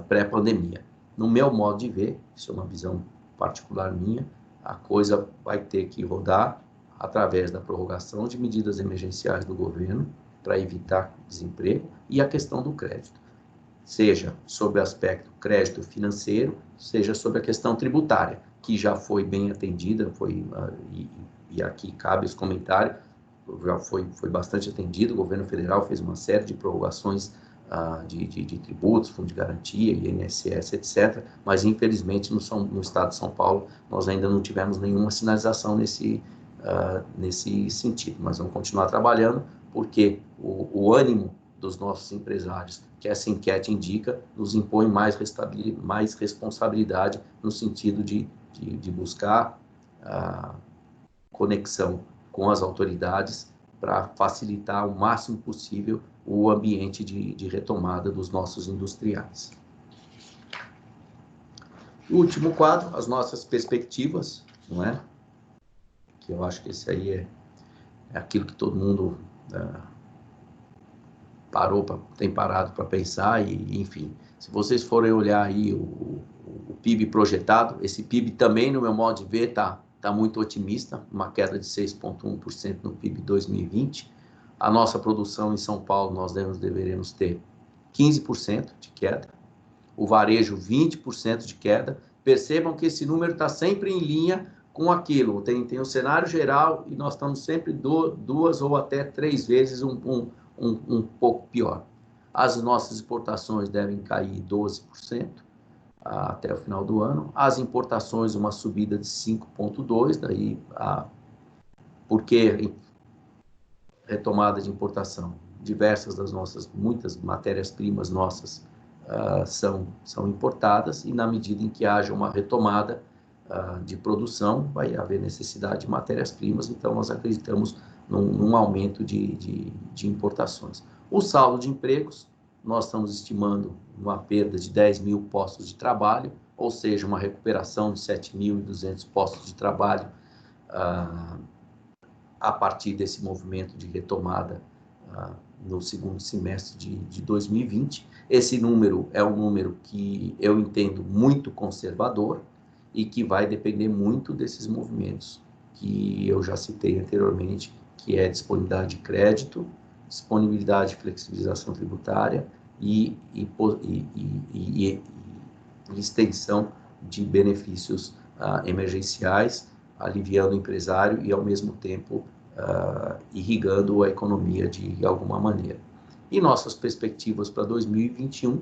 pré-pandemia. No meu modo de ver, isso é uma visão particular minha, a coisa vai ter que rodar através da prorrogação de medidas emergenciais do governo para evitar desemprego e a questão do crédito, seja sobre o aspecto crédito financeiro, seja sobre a questão tributária, que já foi bem atendida, e aqui cabe esse comentário, já foi bastante atendido. O governo federal fez uma série de prorrogações de tributos, fundo de garantia, INSS, etc. Mas, infelizmente, no estado de São Paulo, nós ainda não tivemos nenhuma sinalização nesse sentido. Mas vamos continuar trabalhando, porque o ânimo dos nossos empresários, que essa enquete indica, nos impõe mais responsabilidade no sentido de buscar conexão com as autoridades para facilitar o máximo possível o ambiente de retomada dos nossos industriais. O último quadro, as nossas perspectivas, não é? Que eu acho que esse aí é aquilo que todo mundo tem parado para pensar, e enfim, se vocês forem olhar aí o PIB projetado, esse PIB também, no meu modo de ver, está muito otimista, uma queda de 6,1% no PIB 2020. A nossa produção em São Paulo, nós deveremos ter 15% de queda, o varejo 20% de queda. Percebam que esse número está sempre em linha com aquilo, tem o cenário geral e nós estamos sempre 2 ou até 3 vezes um pouco pior. As nossas exportações devem cair 12% até o final do ano. As importações, uma subida de 5,2%, daí por que retomada de importação? Diversas muitas matérias-primas nossas são importadas, e na medida em que haja uma retomada de produção, vai haver necessidade de matérias-primas, então nós acreditamos num aumento de importações. O saldo de empregos, nós estamos estimando uma perda de 10 mil postos de trabalho, ou seja, uma recuperação de 7.200 postos de trabalho a partir desse movimento de retomada no segundo semestre de 2020. Esse número é um número que eu entendo muito conservador e que vai depender muito desses movimentos que eu já citei anteriormente, que é disponibilidade de crédito, disponibilidade de flexibilização tributária e extensão de benefícios emergenciais, aliviando o empresário e, ao mesmo tempo, irrigando a economia de alguma maneira. E nossas perspectivas para 2021,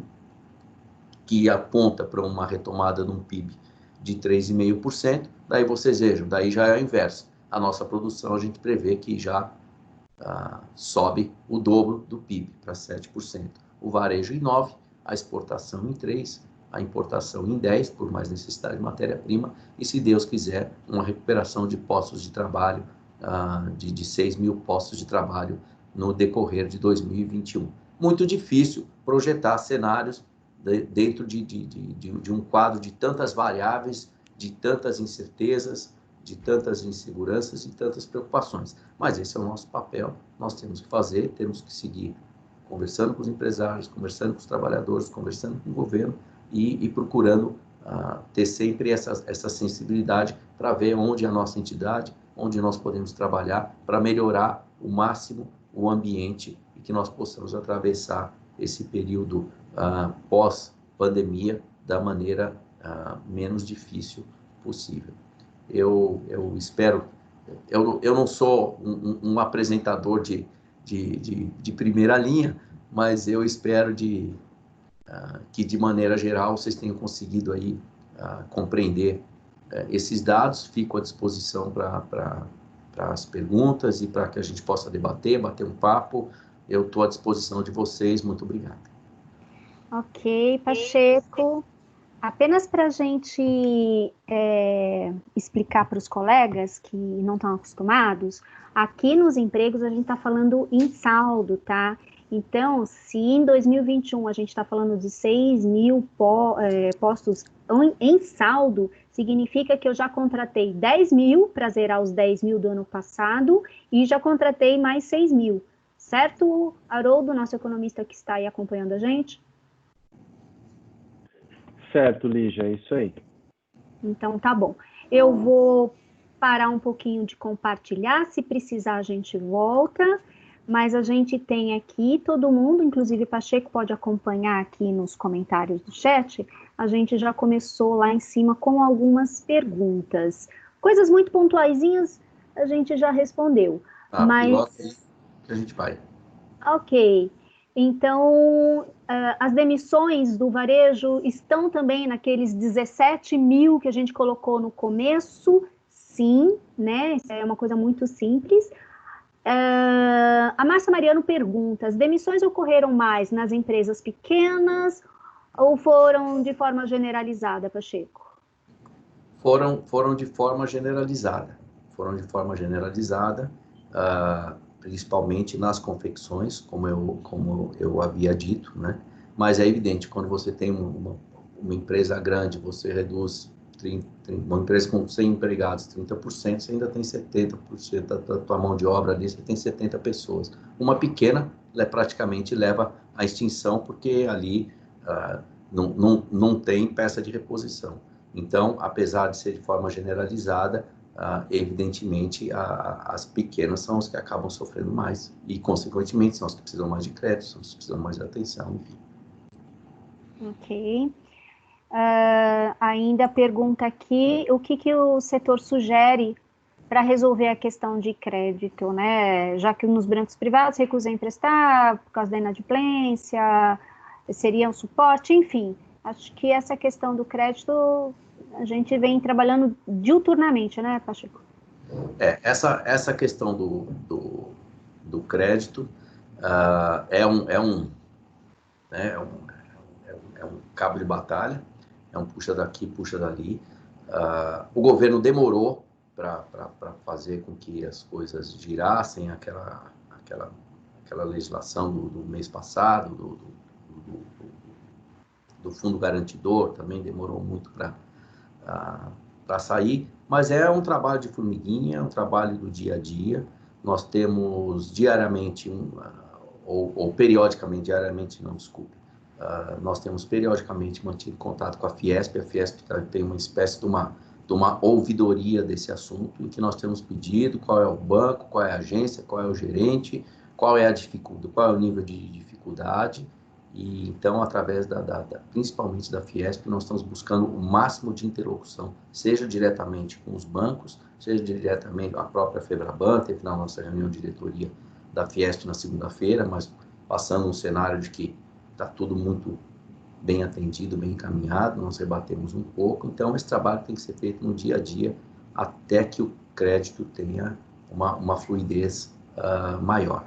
que aponta para uma retomada de um PIB de 3,5%, daí vocês vejam, daí já é o inverso. A nossa produção, a gente prevê que já sobe o dobro do PIB, para 7%. O varejo em 9%, a exportação em 3%, a importação em 10%, por mais necessidade de matéria-prima, e, se Deus quiser, uma recuperação de postos de trabalho, de 6 mil postos de trabalho no decorrer de 2021. Muito difícil projetar cenários dentro de um quadro de tantas variáveis, de tantas incertezas, de tantas inseguranças e tantas preocupações. Mas esse é o nosso papel, nós temos que fazer, temos que seguir conversando com os empresários, conversando com os trabalhadores, conversando com o governo e procurando ter sempre essa sensibilidade para ver onde a nossa entidade, onde nós podemos trabalhar para melhorar o máximo o ambiente e que nós possamos atravessar esse período pós-pandemia da maneira menos difícil possível. Eu espero, eu não sou um apresentador de primeira linha, mas eu espero que, de maneira geral, vocês tenham conseguido aí compreender esses dados. Fico à disposição para as perguntas e para que a gente possa bater um papo. Eu estou à disposição de vocês. Muito obrigado. Ok, Pacheco. Apenas para a gente explicar para os colegas que não estão acostumados, aqui nos empregos a gente está falando em saldo, tá? Então, se em 2021 a gente está falando de 6 mil postos em saldo, significa que eu já contratei 10 mil para zerar os 10 mil do ano passado e já contratei mais 6 mil. Certo, Haroldo, nosso economista que está aí acompanhando a gente? Certo, Lígia, é isso aí. Então, tá bom. Eu vou parar um pouquinho de compartilhar, se precisar a gente volta, mas a gente tem aqui todo mundo, inclusive Pacheco pode acompanhar aqui nos comentários do chat, a gente já começou lá em cima com algumas perguntas. Coisas muito pontuaisinhas a gente já respondeu, mas... A gente vai. Ok. Então, as demissões do varejo estão também naqueles 17 mil que a gente colocou no começo? Sim, né? Isso é uma coisa muito simples. A Márcia Mariano pergunta, as demissões ocorreram mais nas empresas pequenas ou foram de forma generalizada, Pacheco? Foram de forma generalizada. Foram de forma generalizada. Principalmente nas confecções, como eu havia dito, né? Mas é evidente, quando você tem uma empresa grande, você reduz uma empresa com 100 empregados, 30%, você ainda tem 70% da tua mão de obra ali, você tem 70 pessoas. Uma pequena, praticamente leva à extinção, porque ali não tem peça de reposição. Então, apesar de ser de forma generalizada, evidentemente, as pequenas são as que acabam sofrendo mais e, consequentemente, são as que precisam mais de crédito, são as que precisam mais de atenção, enfim. Ok. Ainda pergunta aqui, o que o setor sugere para resolver a questão de crédito, né? Já que nos bancos privados recusam emprestar por causa da inadimplência, seria um suporte, enfim. Acho que essa questão do crédito a gente vem trabalhando diuturnamente, né, Pacheco? Essa questão do crédito é um cabo de batalha, é um puxa daqui, puxa dali. O governo demorou para fazer com que as coisas girassem, aquela legislação do mês passado, do fundo garantidor, também demorou muito para sair, mas é um trabalho de formiguinha, é um trabalho do dia a dia. Nós temos diariamente, ou periodicamente, diariamente não, desculpe, nós temos periodicamente mantido contato com a Fiesp tem uma espécie de uma uma ouvidoria desse assunto, em que nós temos pedido qual é o banco, qual é a agência, qual é o gerente, qual é a dificuldade, qual é o nível de dificuldade. E então, através principalmente da Fiesp, nós estamos buscando o máximo de interlocução, seja diretamente com os bancos, seja diretamente a própria Febraban. Teve na nossa reunião de diretoria da Fiesp na segunda-feira, mas passando um cenário de que está tudo muito bem atendido, bem encaminhado, nós rebatemos um pouco. Então, esse trabalho tem que ser feito no dia a dia, até que o crédito tenha uma fluidez maior.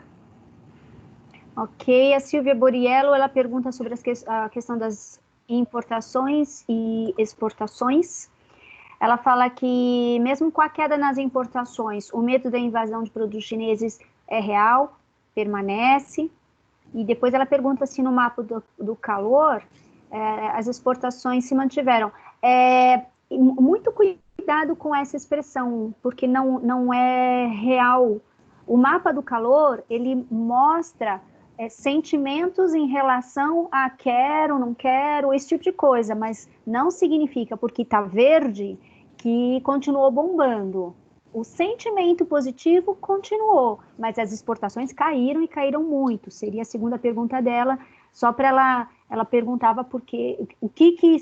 Ok, a Silvia Boriello, ela pergunta sobre a questão das importações e exportações. Ela fala que, mesmo com a queda nas importações, o medo da invasão de produtos chineses é real, permanece. E depois ela pergunta se no mapa do calor, as exportações se mantiveram. Muito cuidado com essa expressão, porque não é real. O mapa do calor, ele mostra sentimentos em relação a quero, não quero, esse tipo de coisa, mas não significa, porque está verde, que continuou bombando. O sentimento positivo continuou, mas as exportações caíram e caíram muito. Seria a segunda pergunta dela, só para ela perguntava o que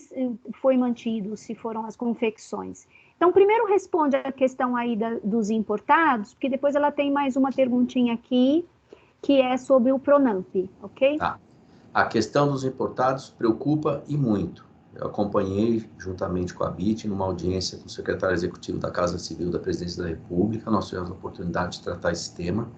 foi mantido, se foram as confecções. Então, primeiro responde a questão aí dos importados, porque depois ela tem mais uma perguntinha aqui, que é sobre o Pronamp, ok? Tá. A questão dos importados preocupa e muito. Eu acompanhei, juntamente com a BIT, numa audiência com o secretário executivo da Casa Civil da Presidência da República. Nós tivemos a oportunidade de tratar esse tema,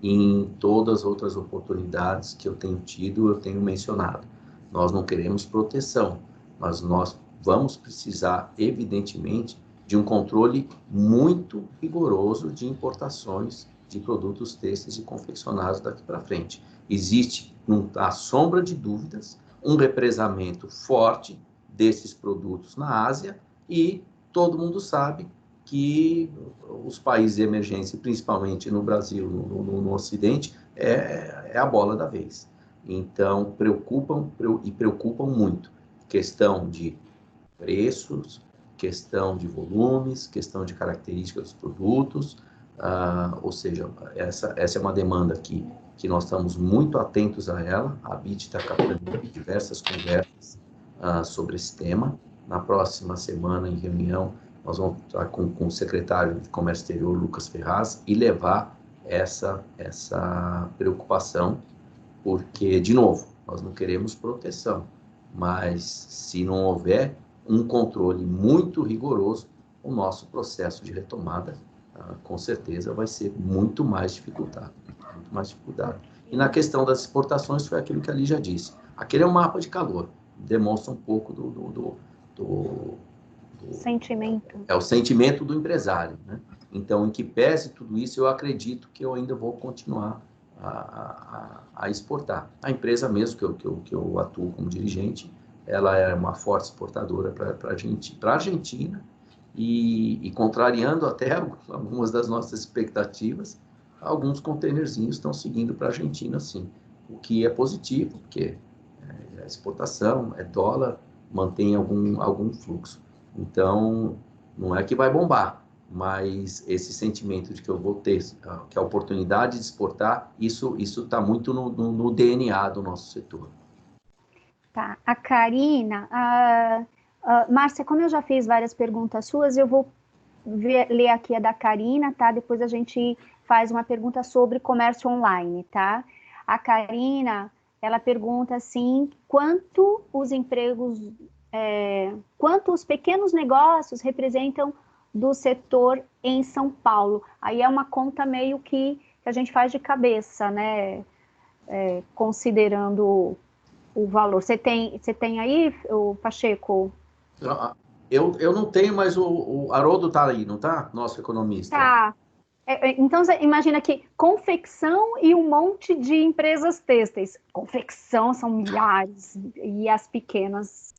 e em todas as outras oportunidades que eu tenho tido, eu tenho mencionado. Nós não queremos proteção, mas nós vamos precisar, evidentemente, de um controle muito rigoroso de importações de produtos têxteis e confeccionados daqui para frente. Existe, à sombra de dúvidas, um represamento forte desses produtos na Ásia, e todo mundo sabe que os países emergentes, principalmente no Brasil, no Ocidente, é a bola da vez. Então, preocupam muito. Questão de preços, questão de volumes, questão de características dos produtos, ou seja, essa é uma demanda que nós estamos muito atentos a ela. A BIT está captando diversas conversas sobre esse tema. Na próxima semana, em reunião, nós vamos estar com o secretário de Comércio Exterior, Lucas Ferraz, e levar essa preocupação, porque, de novo, nós não queremos proteção, mas se não houver um controle muito rigoroso, o nosso processo de retomada, com certeza, vai ser muito mais dificultado. E na questão das exportações, foi aquilo que a Lígia disse. Aquele é um mapa de calor, demonstra um pouco do sentimento. É o sentimento do empresário, né? Então, em que pese tudo isso, eu acredito que eu ainda vou continuar a exportar. A empresa mesmo que eu atuo como dirigente, ela é uma forte exportadora para a Argentina, e contrariando até algumas das nossas expectativas, alguns containerzinhos estão seguindo para a Argentina, sim, o que é positivo, porque é exportação, é dólar, mantém algum fluxo. Então, não é que vai bombar, mas esse sentimento de que eu vou ter, que a oportunidade de exportar, isso está muito no DNA do nosso setor. Tá, a Karina, Márcia, como eu já fiz várias perguntas suas, eu vou ler aqui a da Karina, tá? Depois a gente faz uma pergunta sobre comércio online, tá? A Karina, ela pergunta assim, quanto os empregos, quanto os pequenos negócios representam do setor em São Paulo? Aí é uma conta meio que a gente faz de cabeça, né? Considerando o valor. Você tem aí, o Pacheco? Eu não tenho, mas o Haroldo está aí, não está? Nosso economista. Tá. Então, você imagina que confecção e um monte de empresas têxteis. Confecção são milhares, e as pequenas,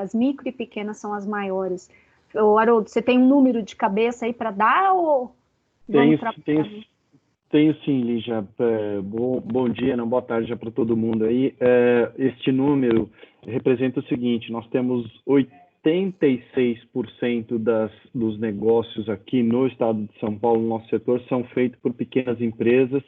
as micro e pequenas são as maiores. Haroldo, você tem um número de cabeça aí para dar? Ou Tenho sim, Lígia. Bom dia, não, boa tarde já para todo mundo aí. Este número representa o seguinte: nós temos 86% dos negócios aqui no estado de São Paulo, no nosso setor, são feitos por pequenas empresas,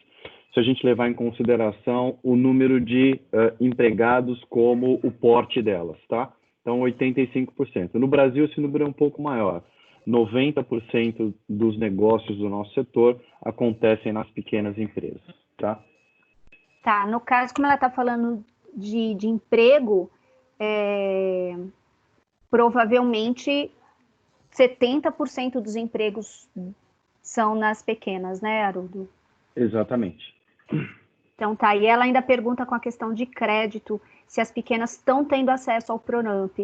se a gente levar em consideração o número de empregados como o porte delas, tá? Então, 85%. No Brasil, esse número é um pouco maior. 90% dos negócios do nosso setor acontecem nas pequenas empresas, tá? Tá, no caso, como ela está falando de emprego, provavelmente 70% dos empregos são nas pequenas, né, Haroldo? Exatamente. Então tá, e ela ainda pergunta com a questão de crédito, se as pequenas estão tendo acesso ao Pronamp.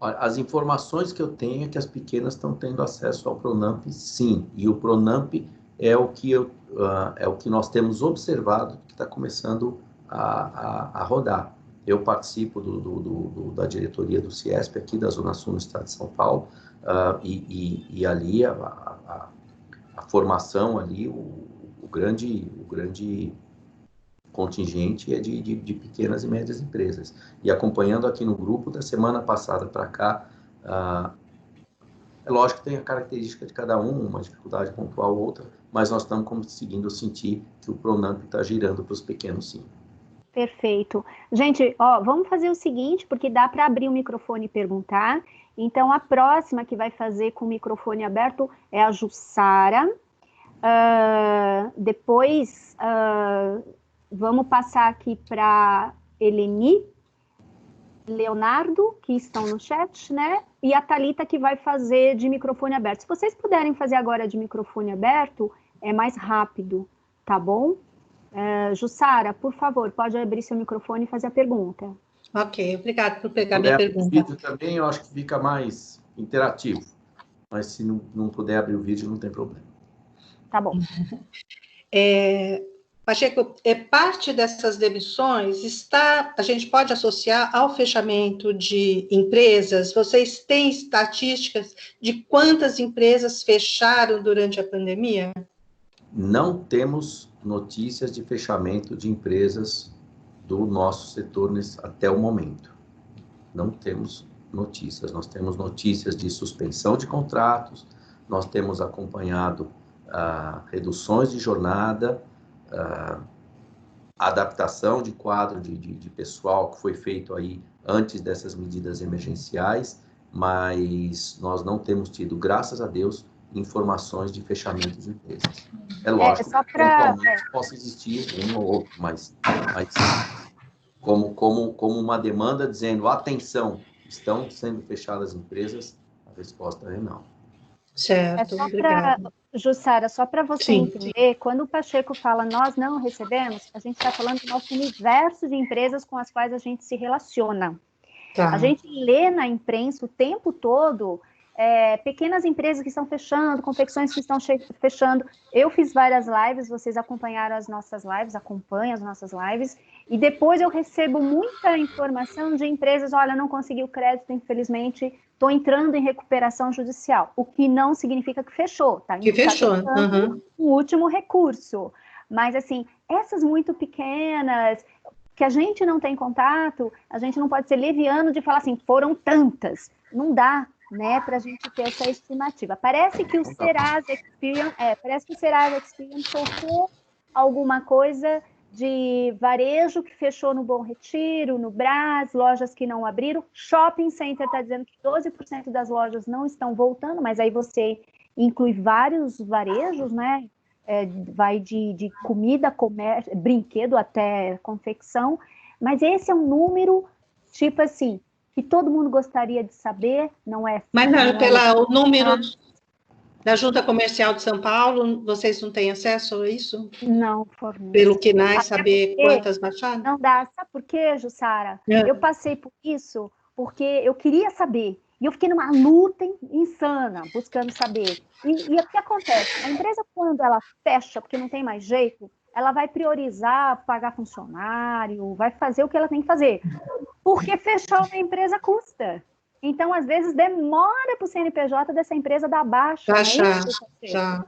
Olha, as informações que eu tenho é que as pequenas estão tendo acesso ao Pronamp, sim, e o Pronamp é o que nós temos observado que está começando a rodar. Eu participo da diretoria do CIESP aqui da Zona Sul no estado de São Paulo, e ali a formação ali, o grande contingente é de pequenas e médias empresas. E acompanhando aqui no grupo, da semana passada para cá, é lógico que tem a característica de cada uma dificuldade pontual ou outra, mas nós estamos conseguindo sentir que o Pronamp está girando para os pequenos, sim. Perfeito. Gente, vamos fazer o seguinte, porque dá para abrir o microfone e perguntar. Então, a próxima que vai fazer com o microfone aberto é a Jussara. Depois, vamos passar aqui para Eleni, Leonardo, que estão no chat, né? E a Thalita, que vai fazer de microfone aberto. Se vocês puderem fazer agora de microfone aberto, é mais rápido, tá bom? Jussara, por favor, pode abrir seu microfone e fazer a pergunta. Ok, obrigada por pegar minha pergunta. O vídeo também eu acho que fica mais interativo, mas se não puder abrir o vídeo, não tem problema. Tá bom. Pacheco, parte dessas demissões a gente pode associar ao fechamento de empresas? Vocês têm estatísticas de quantas empresas fecharam durante a pandemia? Não temos notícias de fechamento de empresas do nosso setor até o momento. Não temos notícias. Nós temos notícias de suspensão de contratos, nós temos acompanhado reduções de jornada, adaptação de quadro de pessoal que foi feito aí antes dessas medidas emergenciais, mas nós não temos tido, graças a Deus, informações de fechamento de empresas. É lógico que eventualmente possa existir um ou outro, mas como uma demanda dizendo, atenção, estão sendo fechadas empresas, a resposta é não. Certo, obrigada. Jussara, só para você entender, quando o Pacheco fala nós não recebemos, a gente está falando do nosso universo de empresas com as quais a gente se relaciona. Tá. A gente lê na imprensa o tempo todo pequenas empresas que estão fechando, confecções que estão fechando. Eu fiz várias lives, vocês acompanharam as nossas lives, acompanham as nossas lives, e depois eu recebo muita informação de empresas, olha, não consegui o crédito, infelizmente, estou entrando em recuperação judicial, o que não significa que fechou, tá? Que fechou, o último recurso. Mas, assim, essas muito pequenas, que a gente não tem contato, a gente não pode ser leviano de falar assim, foram tantas. Não dá, né, para a gente ter essa estimativa. Parece que o Serasa Experian soltou alguma coisa de varejo que fechou no Bom Retiro, no Brás, lojas que não abriram. Shopping Center está dizendo que 12% das lojas não estão voltando, mas aí você inclui vários varejos, né? Vai de comida, comércio, brinquedo até confecção. Mas esse é um número, tipo assim, que todo mundo gostaria de saber, não é? Mas o número da Junta Comercial de São Paulo, vocês não têm acesso a isso? Não, por mim. Pelo KNAI, saber quantas baixaram? Não dá. Sabe por quê, Jussara? Eu passei por isso porque eu queria saber. E eu fiquei numa luta insana, buscando saber. E o que acontece? A empresa, quando ela fecha, porque não tem mais jeito, ela vai priorizar pagar funcionário, vai fazer o que ela tem que fazer. Porque fechar uma empresa custa. Então, às vezes, demora para o CNPJ dessa empresa dar baixa. Já.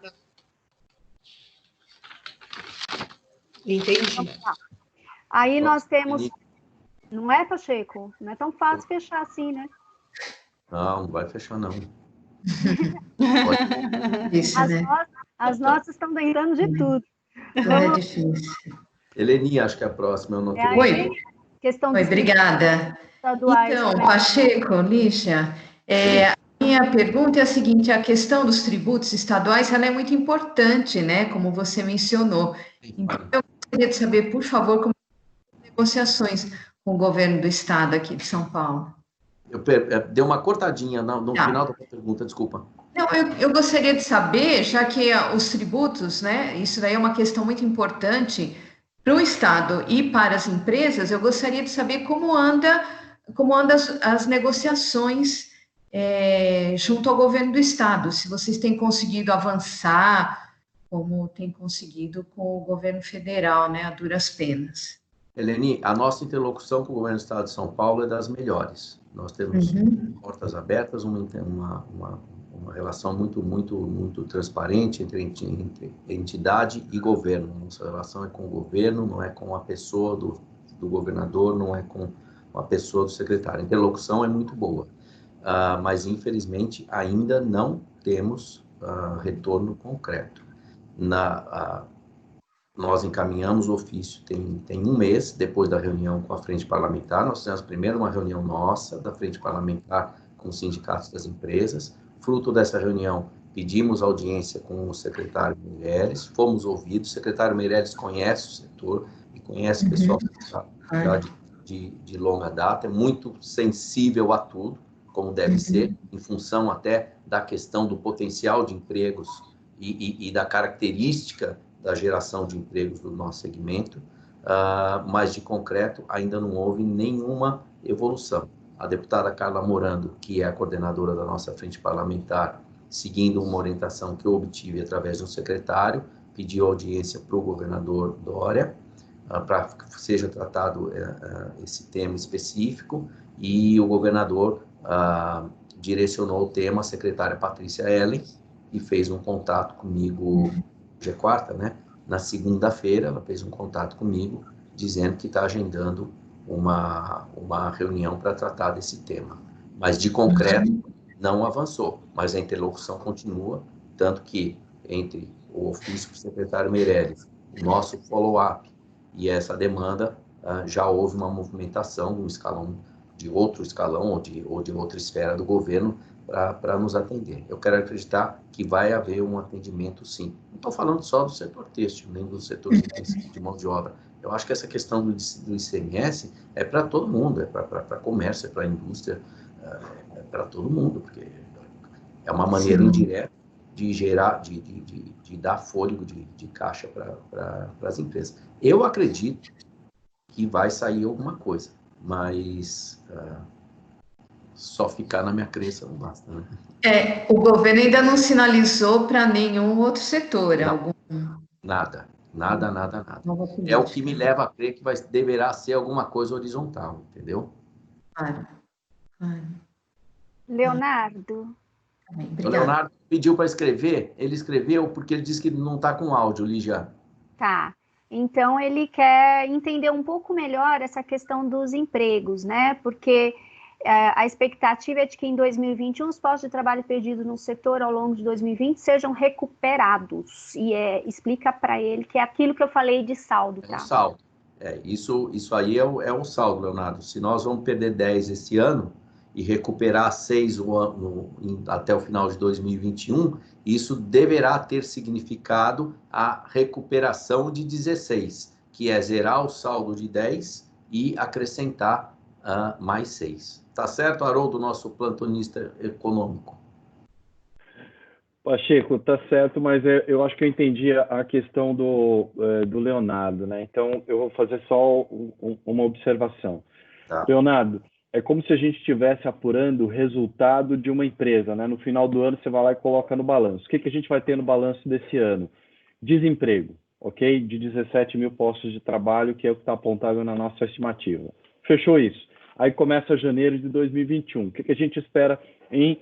Entendi. Aí nós temos... Não é, Pacheco? Não é tão fácil fechar assim, né? Não, não vai fechar, não. Isso, né? As nossas estão tentando de tudo. É difícil. Eleni, acho que é a próxima. Eu não É, Oi. questão Oi, dos obrigada. estaduais. Então, né? Pacheco, Lígia, a minha pergunta é a seguinte: a questão dos tributos estaduais, ela é muito importante, né? Como você mencionou. Então, eu gostaria de saber, por favor, como as negociações com o governo do estado aqui de São Paulo. Deu uma cortadinha no Tá. final da pergunta, desculpa. Não, eu gostaria de saber, já que os tributos, né? Isso daí é uma questão muito importante para o Estado e para as empresas. Eu gostaria de saber como anda as negociações junto ao governo do Estado, se vocês têm conseguido avançar, como tem conseguido com o governo federal, né? A duras penas. Eleni, a nossa interlocução com o governo do Estado de São Paulo é das melhores. Nós temos portas abertas, uma relação muito transparente entre entidade e governo. Nossa relação é com o governo, não é com a pessoa do governador, não é com a pessoa do secretário. A interlocução é muito boa, mas infelizmente ainda não temos retorno concreto. Nós encaminhamos o ofício tem um mês, depois da reunião com a Frente Parlamentar. Nós fizemos primeiro uma reunião nossa, da Frente Parlamentar, com os sindicatos das empresas. Fruto dessa reunião, pedimos audiência com o secretário Meirelles, fomos ouvidos. O secretário Meirelles conhece o setor e conhece o pessoal já de longa data, é muito sensível a tudo, como deve ser, em função até da questão do potencial de empregos e da característica da geração de empregos do nosso segmento, mas de concreto ainda não houve nenhuma evolução. A deputada Carla Morando, que é a coordenadora da nossa frente parlamentar, seguindo uma orientação que eu obtive através do secretário, pediu audiência para o governador Dória, para que seja tratado esse tema específico, e o governador direcionou o tema à secretária Patrícia Ellen, e fez um contato comigo. Hoje é quarta, né? Na segunda-feira, ela fez um contato comigo, dizendo que está agendando uma reunião para tratar desse tema. Mas, de concreto, não avançou. Mas a interlocução continua, tanto que, entre o ofício do secretário Meirelles, o nosso follow-up e essa demanda, já houve uma movimentação de outro escalão ou de outra esfera do governo, para nos atender. Eu quero acreditar que vai haver um atendimento, sim. Não estou falando só do setor têxtil, nem do setor de mão de obra. Eu acho que essa questão do ICMS é para todo mundo, é para comércio, é para a indústria, é para todo mundo, porque é uma maneira indireta de gerar, de dar fôlego de caixa para as empresas. Eu acredito que vai sair alguma coisa, mas só ficar na minha crença não basta, né? O governo ainda não sinalizou para nenhum outro setor. Nada. É o que me leva a crer que deverá ser alguma coisa horizontal, entendeu? Claro. Leonardo. O Leonardo pediu para escrever, ele escreveu porque ele disse que não está com áudio, Lígia. Tá. Então, ele quer entender um pouco melhor essa questão dos empregos, né? Porque a expectativa é de que em 2021 os postos de trabalho perdidos no setor ao longo de 2020 sejam recuperados. E explica para ele que é aquilo que eu falei de saldo, tá? É o saldo. Isso aí é o saldo, Leonardo. Se nós vamos perder 10 esse ano e recuperar 6 até o final de 2021, isso deverá ter significado a recuperação de 16, que é zerar o saldo de 10 e acrescentar mais 6. Tá certo, Haroldo, nosso plantonista econômico? Pacheco, tá certo, mas eu acho que eu entendi a questão do Leonardo, né? Então, eu vou fazer só uma observação. Tá. Leonardo, é como se a gente estivesse apurando o resultado de uma empresa, né? No final do ano, você vai lá e coloca no balanço. O que a gente vai ter no balanço desse ano? Desemprego, ok? De 17 mil postos de trabalho, que é o que está apontado na nossa estimativa. Fechou isso. Aí começa janeiro de 2021. O que a gente espera em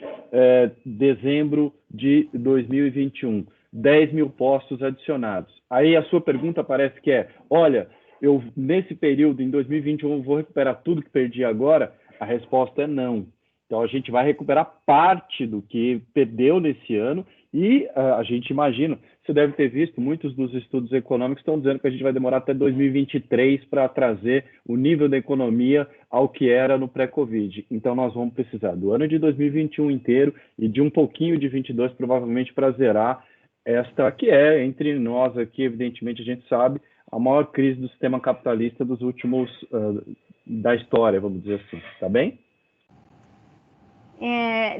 dezembro de 2021? 10 mil postos adicionados. Aí a sua pergunta parece que olha, eu nesse período, em 2021, vou recuperar tudo que perdi agora? A resposta é não. Então, a gente vai recuperar parte do que perdeu nesse ano e a gente imagina, você deve ter visto, muitos dos estudos econômicos estão dizendo que a gente vai demorar até 2023 para trazer o nível da economia ao que era no pré-Covid. Então, nós vamos precisar do ano de 2021 inteiro e de um pouquinho de 22, provavelmente, para zerar esta que é, entre nós aqui, evidentemente, a gente sabe, a maior crise do sistema capitalista dos últimos, da história, vamos dizer assim. Tá bem?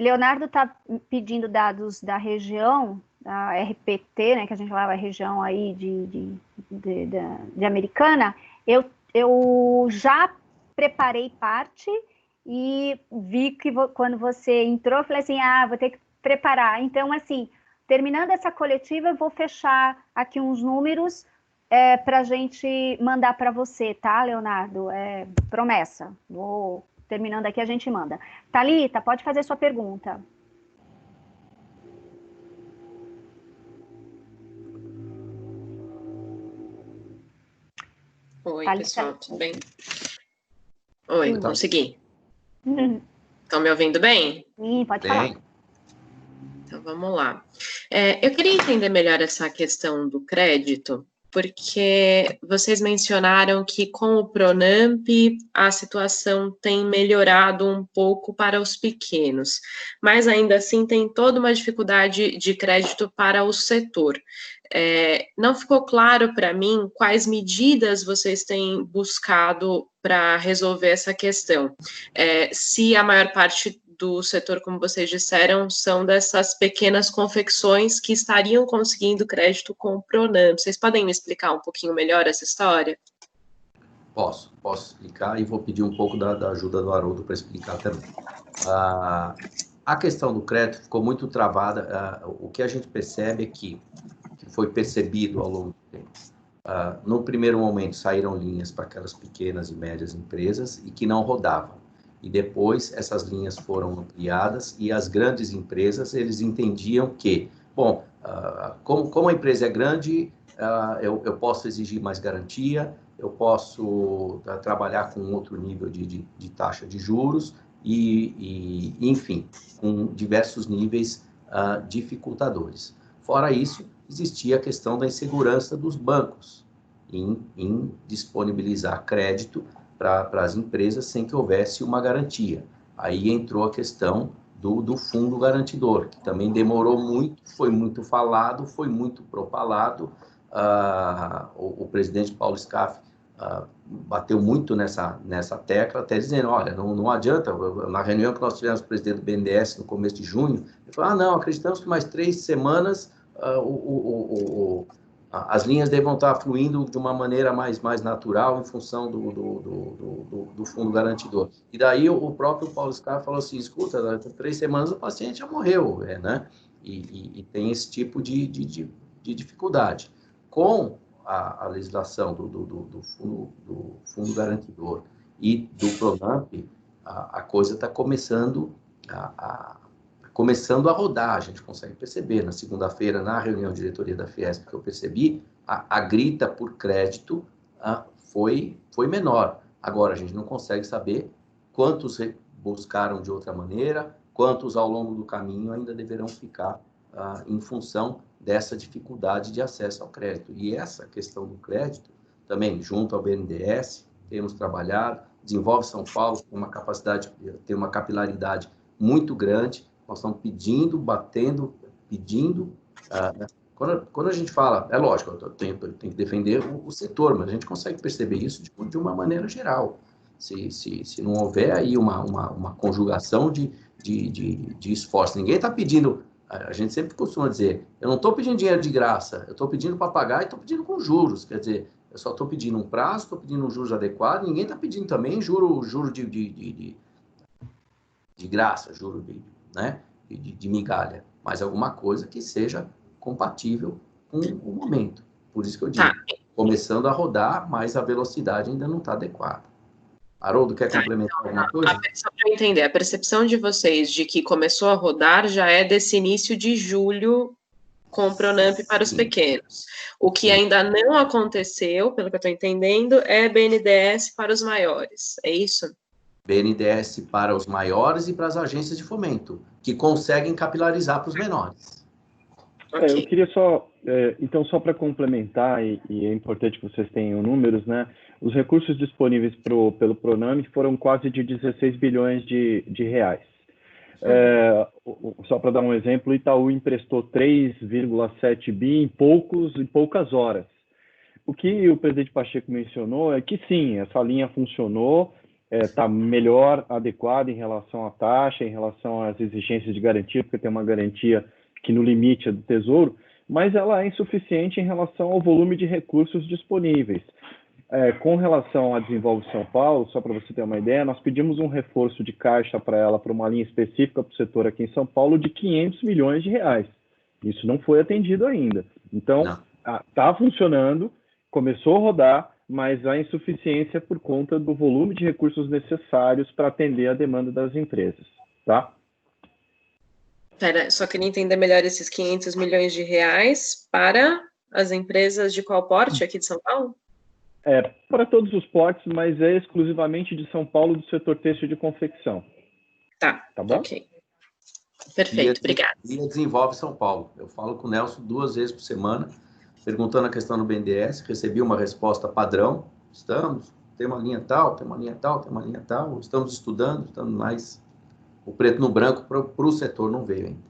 Leonardo está pedindo dados da região, da RPT, né, que a gente falava a região aí de Americana. Eu já preparei parte e vi que quando você entrou, eu falei assim, vou ter que preparar. Então, assim, terminando essa coletiva, eu vou fechar aqui uns números para a gente mandar para você, tá, Leonardo? Promessa. Terminando aqui, a gente manda. Thalita, pode fazer sua pergunta. Oi, Thalita. pessoal, tudo bem? Oi, Sim. consegui. Estão me ouvindo bem? Sim, pode falar. Então, vamos lá. Eu queria entender melhor essa questão do crédito, porque vocês mencionaram que com o Pronamp a situação tem melhorado um pouco para os pequenos, mas ainda assim tem toda uma dificuldade de crédito para o setor. Não ficou claro para mim quais medidas vocês têm buscado para resolver essa questão. Se a maior parte do setor, como vocês disseram, são dessas pequenas confecções que estariam conseguindo crédito com o Pronamp. Vocês podem me explicar um pouquinho melhor essa história? Posso explicar e vou pedir um pouco da ajuda do Haroldo para explicar também. A questão do crédito ficou muito travada. O que a gente percebe é que foi percebido ao longo do tempo. No primeiro momento, saíram linhas para aquelas pequenas e médias empresas e que não rodavam. E depois essas linhas foram ampliadas e as grandes empresas, eles entendiam que, bom, como a empresa é grande, eu posso exigir mais garantia, eu posso trabalhar com outro nível de taxa de juros e enfim, com diversos níveis dificultadores. Fora isso, existia a questão da insegurança dos bancos em disponibilizar crédito para as empresas sem que houvesse uma garantia. Aí entrou a questão do fundo garantidor, que também demorou muito, foi muito falado, foi muito propalado. O presidente Paulo Scaff bateu muito nessa tecla, até dizendo, olha, não adianta, na reunião que nós tivemos com o presidente do BNDES no começo de junho, ele falou, não, acreditamos que mais 3 semanas as linhas devam estar fluindo de uma maneira mais natural em função do fundo garantidor. E daí o próprio Paulo Scaff falou assim, escuta, 3 semanas o paciente já morreu, né? E tem esse tipo de dificuldade. Com a legislação do fundo garantidor e do Pronamp, a coisa está começando a rodar, a gente consegue perceber. Na segunda-feira, na reunião de diretoria da Fiesp, que eu percebi, a grita por crédito foi menor. Agora, a gente não consegue saber quantos buscaram de outra maneira, quantos ao longo do caminho ainda deverão ficar em função dessa dificuldade de acesso ao crédito. E essa questão do crédito, também, junto ao BNDES, temos trabalhado, Desenvolve São Paulo tem uma capilaridade muito grande. Nós estamos pedindo. Quando a gente fala, é lógico, eu tenho que defender o setor, mas a gente consegue perceber isso de uma maneira geral. Se não houver aí uma conjugação de esforço, ninguém está pedindo, a gente sempre costuma dizer, eu não estou pedindo dinheiro de graça, eu estou pedindo para pagar e estou pedindo com juros, quer dizer, eu só estou pedindo um prazo, estou pedindo um juros adequado, ninguém está pedindo também juro de graça, juro de migalha, mas alguma coisa que seja compatível com o momento. Por isso que eu digo, começando a rodar, mas a velocidade ainda não está adequada. Haroldo, quer complementar alguma coisa? Só para eu entender, a percepção de vocês de que começou a rodar já é desse início de julho com o Pronamp para os pequenos. O que ainda não aconteceu, pelo que eu estou entendendo, é BNDES para os maiores. É isso? BNDES para os maiores e para as agências de fomento, que conseguem capilarizar para os menores. Eu queria só, então, só para complementar, e é importante que vocês tenham números, né? Os recursos disponíveis pelo Pronamp foram quase de 16 bilhões de reais. Só para dar um exemplo, o Itaú emprestou 3,7 bi em poucas horas. O que o presidente Pacheco mencionou é que sim, essa linha funcionou, está melhor adequada em relação à taxa, em relação às exigências de garantia, porque tem uma garantia que no limite é do Tesouro, mas ela é insuficiente em relação ao volume de recursos disponíveis. Com relação à Desenvolve São Paulo, só para você ter uma ideia, nós pedimos um reforço de caixa para ela, para uma linha específica para o setor aqui em São Paulo, de 500 milhões de reais. Isso não foi atendido ainda. Então, está funcionando, começou a rodar, mas há insuficiência por conta do volume de recursos necessários para atender a demanda das empresas, tá? Pera, só queria entender melhor esses 500 milhões de reais para as empresas de qual porte aqui de São Paulo? Para todos os portes, mas é exclusivamente de São Paulo, do setor têxtil de confecção. Tá bom? Ok. Perfeito, obrigada. E Desenvolve São Paulo. Eu falo com o Nelson 2 vezes por semana, perguntando a questão do BNDES, recebi uma resposta padrão, tem uma linha tal, tem uma linha tal, tem uma linha tal, estamos estudando, mas o preto no branco para o setor não veio ainda.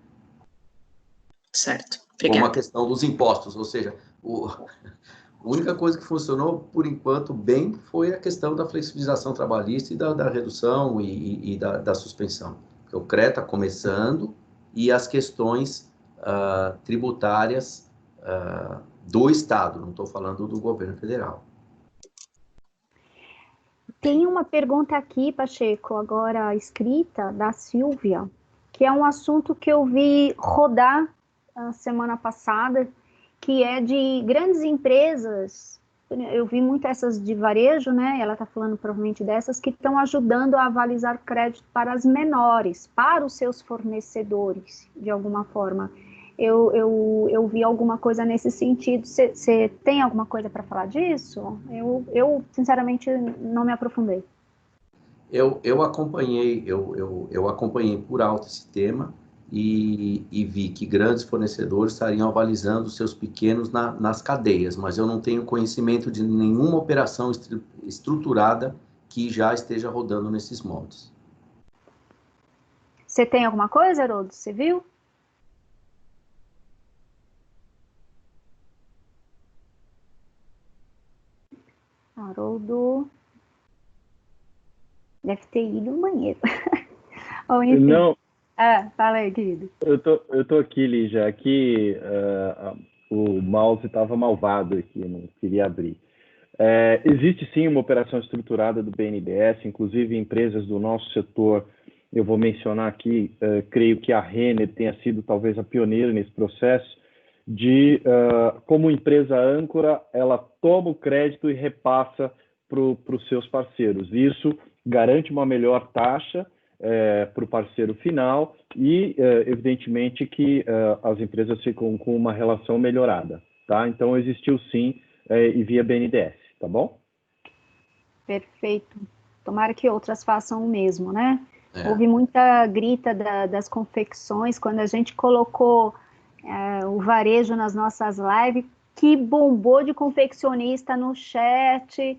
Certo, obrigada. Como a questão dos impostos, ou seja, a única coisa que funcionou, por enquanto, bem, foi a questão da flexibilização trabalhista e da redução e da suspensão. Porque o CRE está começando e as questões tributárias do Estado, não estou falando do governo federal. Tem uma pergunta aqui, Pacheco, agora escrita, da Silvia, que é um assunto que eu vi rodar a semana passada, que é de grandes empresas. Eu vi muito essas de varejo, né? Ela está falando provavelmente dessas que estão ajudando a avalizar crédito para as menores, para os seus fornecedores, de alguma forma. Eu vi alguma coisa nesse sentido. Você tem alguma coisa para falar disso? Eu sinceramente não me aprofundei. Eu acompanhei por alto esse tema e vi que grandes fornecedores estariam avalizando os seus pequenos nas cadeias, mas eu não tenho conhecimento de nenhuma operação estruturada que já esteja rodando nesses moldes. Você tem alguma coisa, Haroldo? Você viu? Haroldo deve ter ido no banheiro. Ou enfim. Não. Fala aí, querido. Eu tô aqui, Lígia. Aqui o mouse estava malvado aqui, não queria abrir. Existe sim uma operação estruturada do BNDES, inclusive empresas do nosso setor. Eu vou mencionar aqui, creio que a Renner tenha sido talvez a pioneira nesse processo, como empresa âncora, ela toma o crédito e repassa para os seus parceiros. Isso garante uma melhor taxa para o parceiro final e, evidentemente, que as empresas ficam com uma relação melhorada, tá? Então, existiu sim, e via BNDES, tá bom? Perfeito. Tomara que outras façam o mesmo, né? Houve muita grita das confecções, quando a gente colocou o varejo nas nossas lives, que bombou de confeccionista no chat,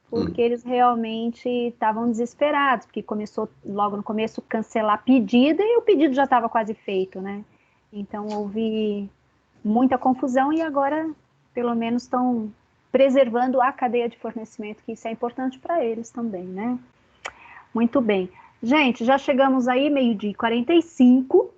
porque eles realmente estavam desesperados, porque começou logo no começo cancelar pedido e o pedido já estava quase feito, né? Então houve muita confusão e agora pelo menos estão preservando a cadeia de fornecimento, que isso é importante para eles também, né? Muito bem. Gente, já chegamos aí, 12h45.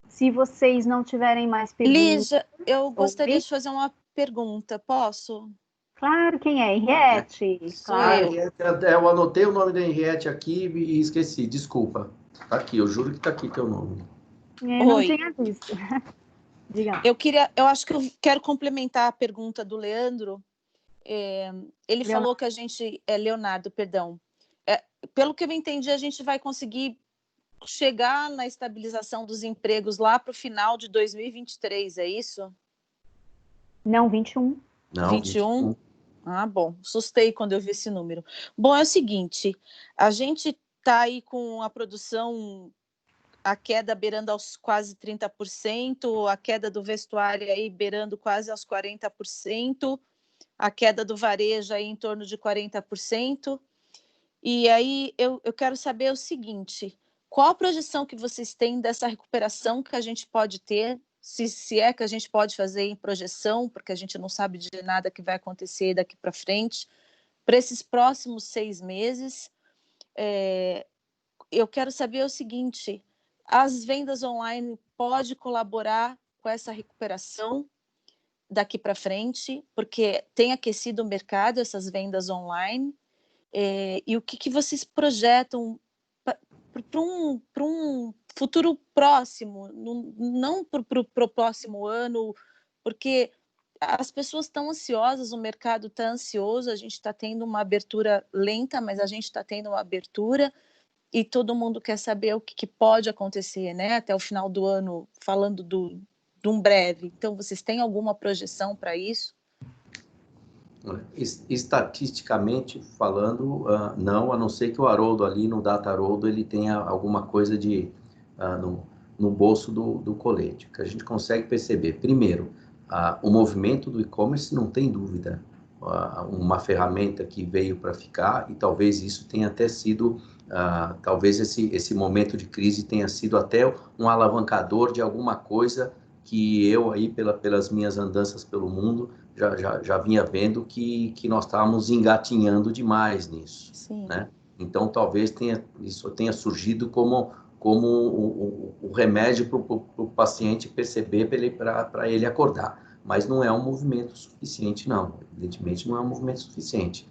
Se vocês não tiverem mais perguntas... Lígia, eu gostaria de fazer uma pergunta, posso? Claro, quem é? Henriette? Claro. Eu anotei o nome da Henriette aqui e esqueci, desculpa. Tá aqui, eu juro que tá aqui teu nome. Não tinha visto. Diga. Eu acho que eu quero complementar a pergunta do Leandro. Ele falou que a gente... Leonardo, perdão. Pelo que eu entendi, a gente vai conseguir chegar na estabilização dos empregos lá para o final de 2023, é isso? Não, 21. Não, 21? Ah, bom, assustei quando eu vi esse número. Bom, é o seguinte, a gente está aí com a produção, a queda beirando aos quase 30%, a queda do vestuário aí beirando quase aos 40%, a queda do varejo aí em torno de 40%. E aí eu quero saber o seguinte, qual a projeção que vocês têm dessa recuperação que a gente pode ter, se é que a gente pode fazer em projeção, porque a gente não sabe de nada que vai acontecer daqui para frente, para esses próximos 6 meses. Eu quero saber o seguinte, as vendas online podem colaborar com essa recuperação daqui para frente, porque tem aquecido o mercado, essas vendas online, e o que vocês projetam para um futuro próximo, não para o próximo ano, porque as pessoas estão ansiosas, o mercado está ansioso, a gente está tendo uma abertura lenta, mas a gente está tendo uma abertura, e todo mundo quer saber o que pode acontecer, né? Até o final do ano, falando de um breve. Então, vocês têm alguma projeção para isso? Estatisticamente falando, não, a não ser que o Haroldo ali no Data Haroldo ele tenha alguma coisa no bolso do colete. Que a gente consegue perceber, primeiro, o movimento do e-commerce não tem dúvida, uma ferramenta que veio para ficar, e talvez isso tenha até sido, talvez esse momento de crise tenha sido até um alavancador de alguma coisa que eu aí, pelas minhas andanças pelo mundo, já vinha vendo que nós estávamos engatinhando demais nisso. Sim. Né? Então, talvez isso tenha surgido como o remédio para o paciente perceber, para ele acordar. Mas não é um movimento suficiente, não. Evidentemente, não é um movimento suficiente.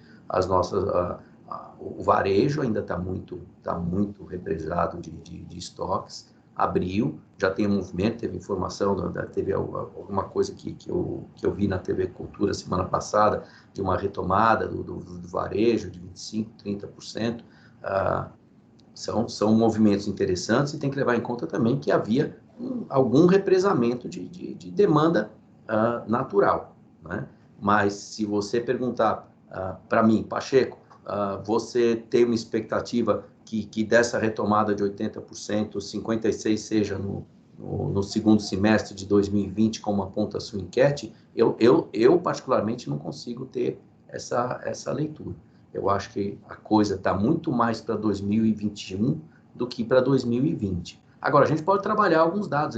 O varejo ainda está muito represado de estoques. Abril, já tem um movimento, teve informação, teve alguma coisa que eu vi na TV Cultura semana passada, de uma retomada do varejo de 25%, 30%. São movimentos interessantes, e tem que levar em conta também que havia algum represamento de demanda natural. Né? Mas se você perguntar para mim, Pacheco, você tem uma expectativa que dessa retomada de 80%, 56% seja no segundo semestre de 2020, como aponta a sua enquete? Eu particularmente não consigo ter essa leitura. Eu acho que a coisa está muito mais para 2021 do que para 2020. Agora, a gente pode trabalhar alguns dados,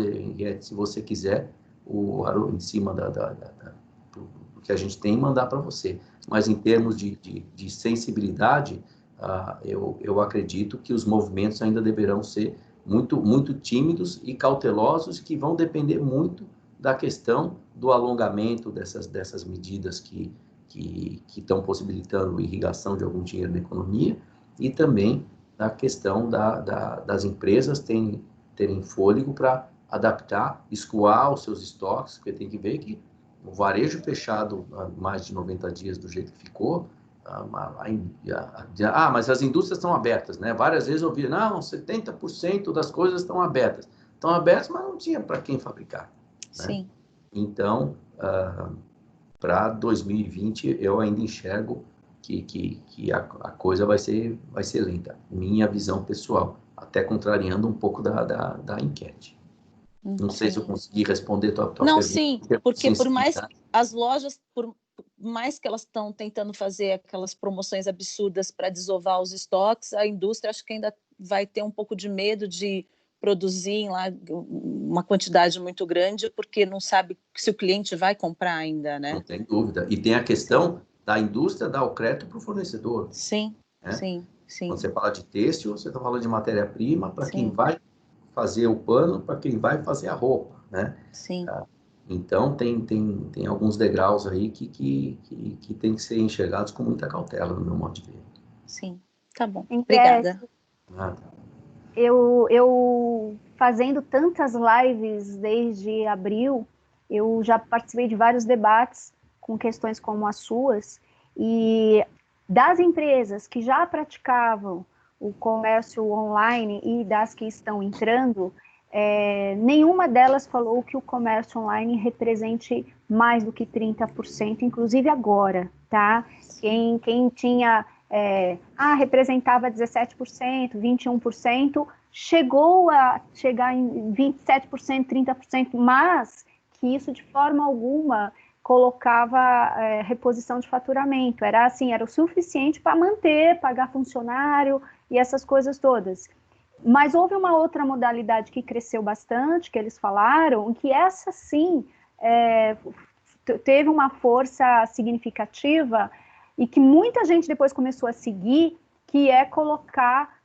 se você quiser, em cima do que a gente tem, mandar para você. Mas em termos de sensibilidade, eu acredito que os movimentos ainda deverão ser muito, muito tímidos e cautelosos, que vão depender muito da questão do alongamento dessas medidas que estão possibilitando irrigação de algum dinheiro na economia, e também da questão das empresas terem fôlego para adaptar, escoar os seus estoques, porque tem que ver que o varejo fechado há mais de 90 dias do jeito que ficou, mas as indústrias estão abertas, né? Várias vezes eu ouvi, não, 70% das coisas estão abertas. Estão abertas, mas não tinha para quem fabricar. Né? Sim. Então, para 2020, eu ainda enxergo que a coisa vai ser lenta. Minha visão pessoal, até contrariando um pouco da enquete. Não sei se eu consegui responder tua pergunta. Não, sim, porque por mais as lojas, por mais que elas estão tentando fazer aquelas promoções absurdas para desovar os estoques, a indústria acho que ainda vai ter um pouco de medo de produzir lá uma quantidade muito grande, porque não sabe se o cliente vai comprar ainda, né? Não tem dúvida. E tem a questão da indústria dar o crédito para o fornecedor. Sim, né? sim. Quando você fala de têxtil, você está falando de matéria-prima para quem vai fazer o pano, para quem vai fazer a roupa, né? Sim. Então, tem alguns degraus aí que tem que ser enxergados com muita cautela, no meu modo de ver. Sim, tá bom. Obrigada. Eu fazendo tantas lives desde abril, eu já participei de vários debates com questões como as suas, e das empresas que já praticavam o comércio online e das que estão entrando, nenhuma delas falou que o comércio online represente mais do que 30%, inclusive agora, tá? Quem tinha representava 17%, 21%, chegou a chegar em 27%, 30%, mas que isso de forma alguma colocava reposição de faturamento. Era assim, era o suficiente para manter, pagar funcionário e essas coisas todas. Mas houve uma outra modalidade que cresceu bastante, que eles falaram, que essa sim teve uma força significativa e que muita gente depois começou a seguir, que é colocar...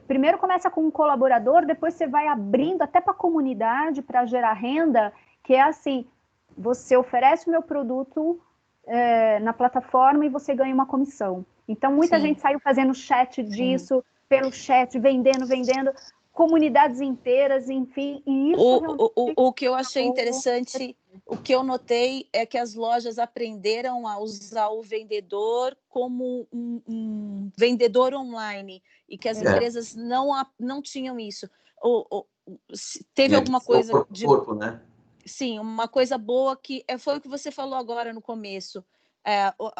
Primeiro começa com um colaborador, depois você vai abrindo até para a comunidade, para gerar renda, que é assim, você oferece o meu produto na plataforma e você ganha uma comissão. Então, muita gente saiu fazendo chat disso, pelo chat, vendendo, comunidades inteiras, enfim, e isso o que eu achei interessante, o que eu notei é que as lojas aprenderam a usar o vendedor como um vendedor online, e que as empresas não tinham isso. Teve alguma coisa de corpo, né? Sim, uma coisa boa que foi o que você falou agora no começo.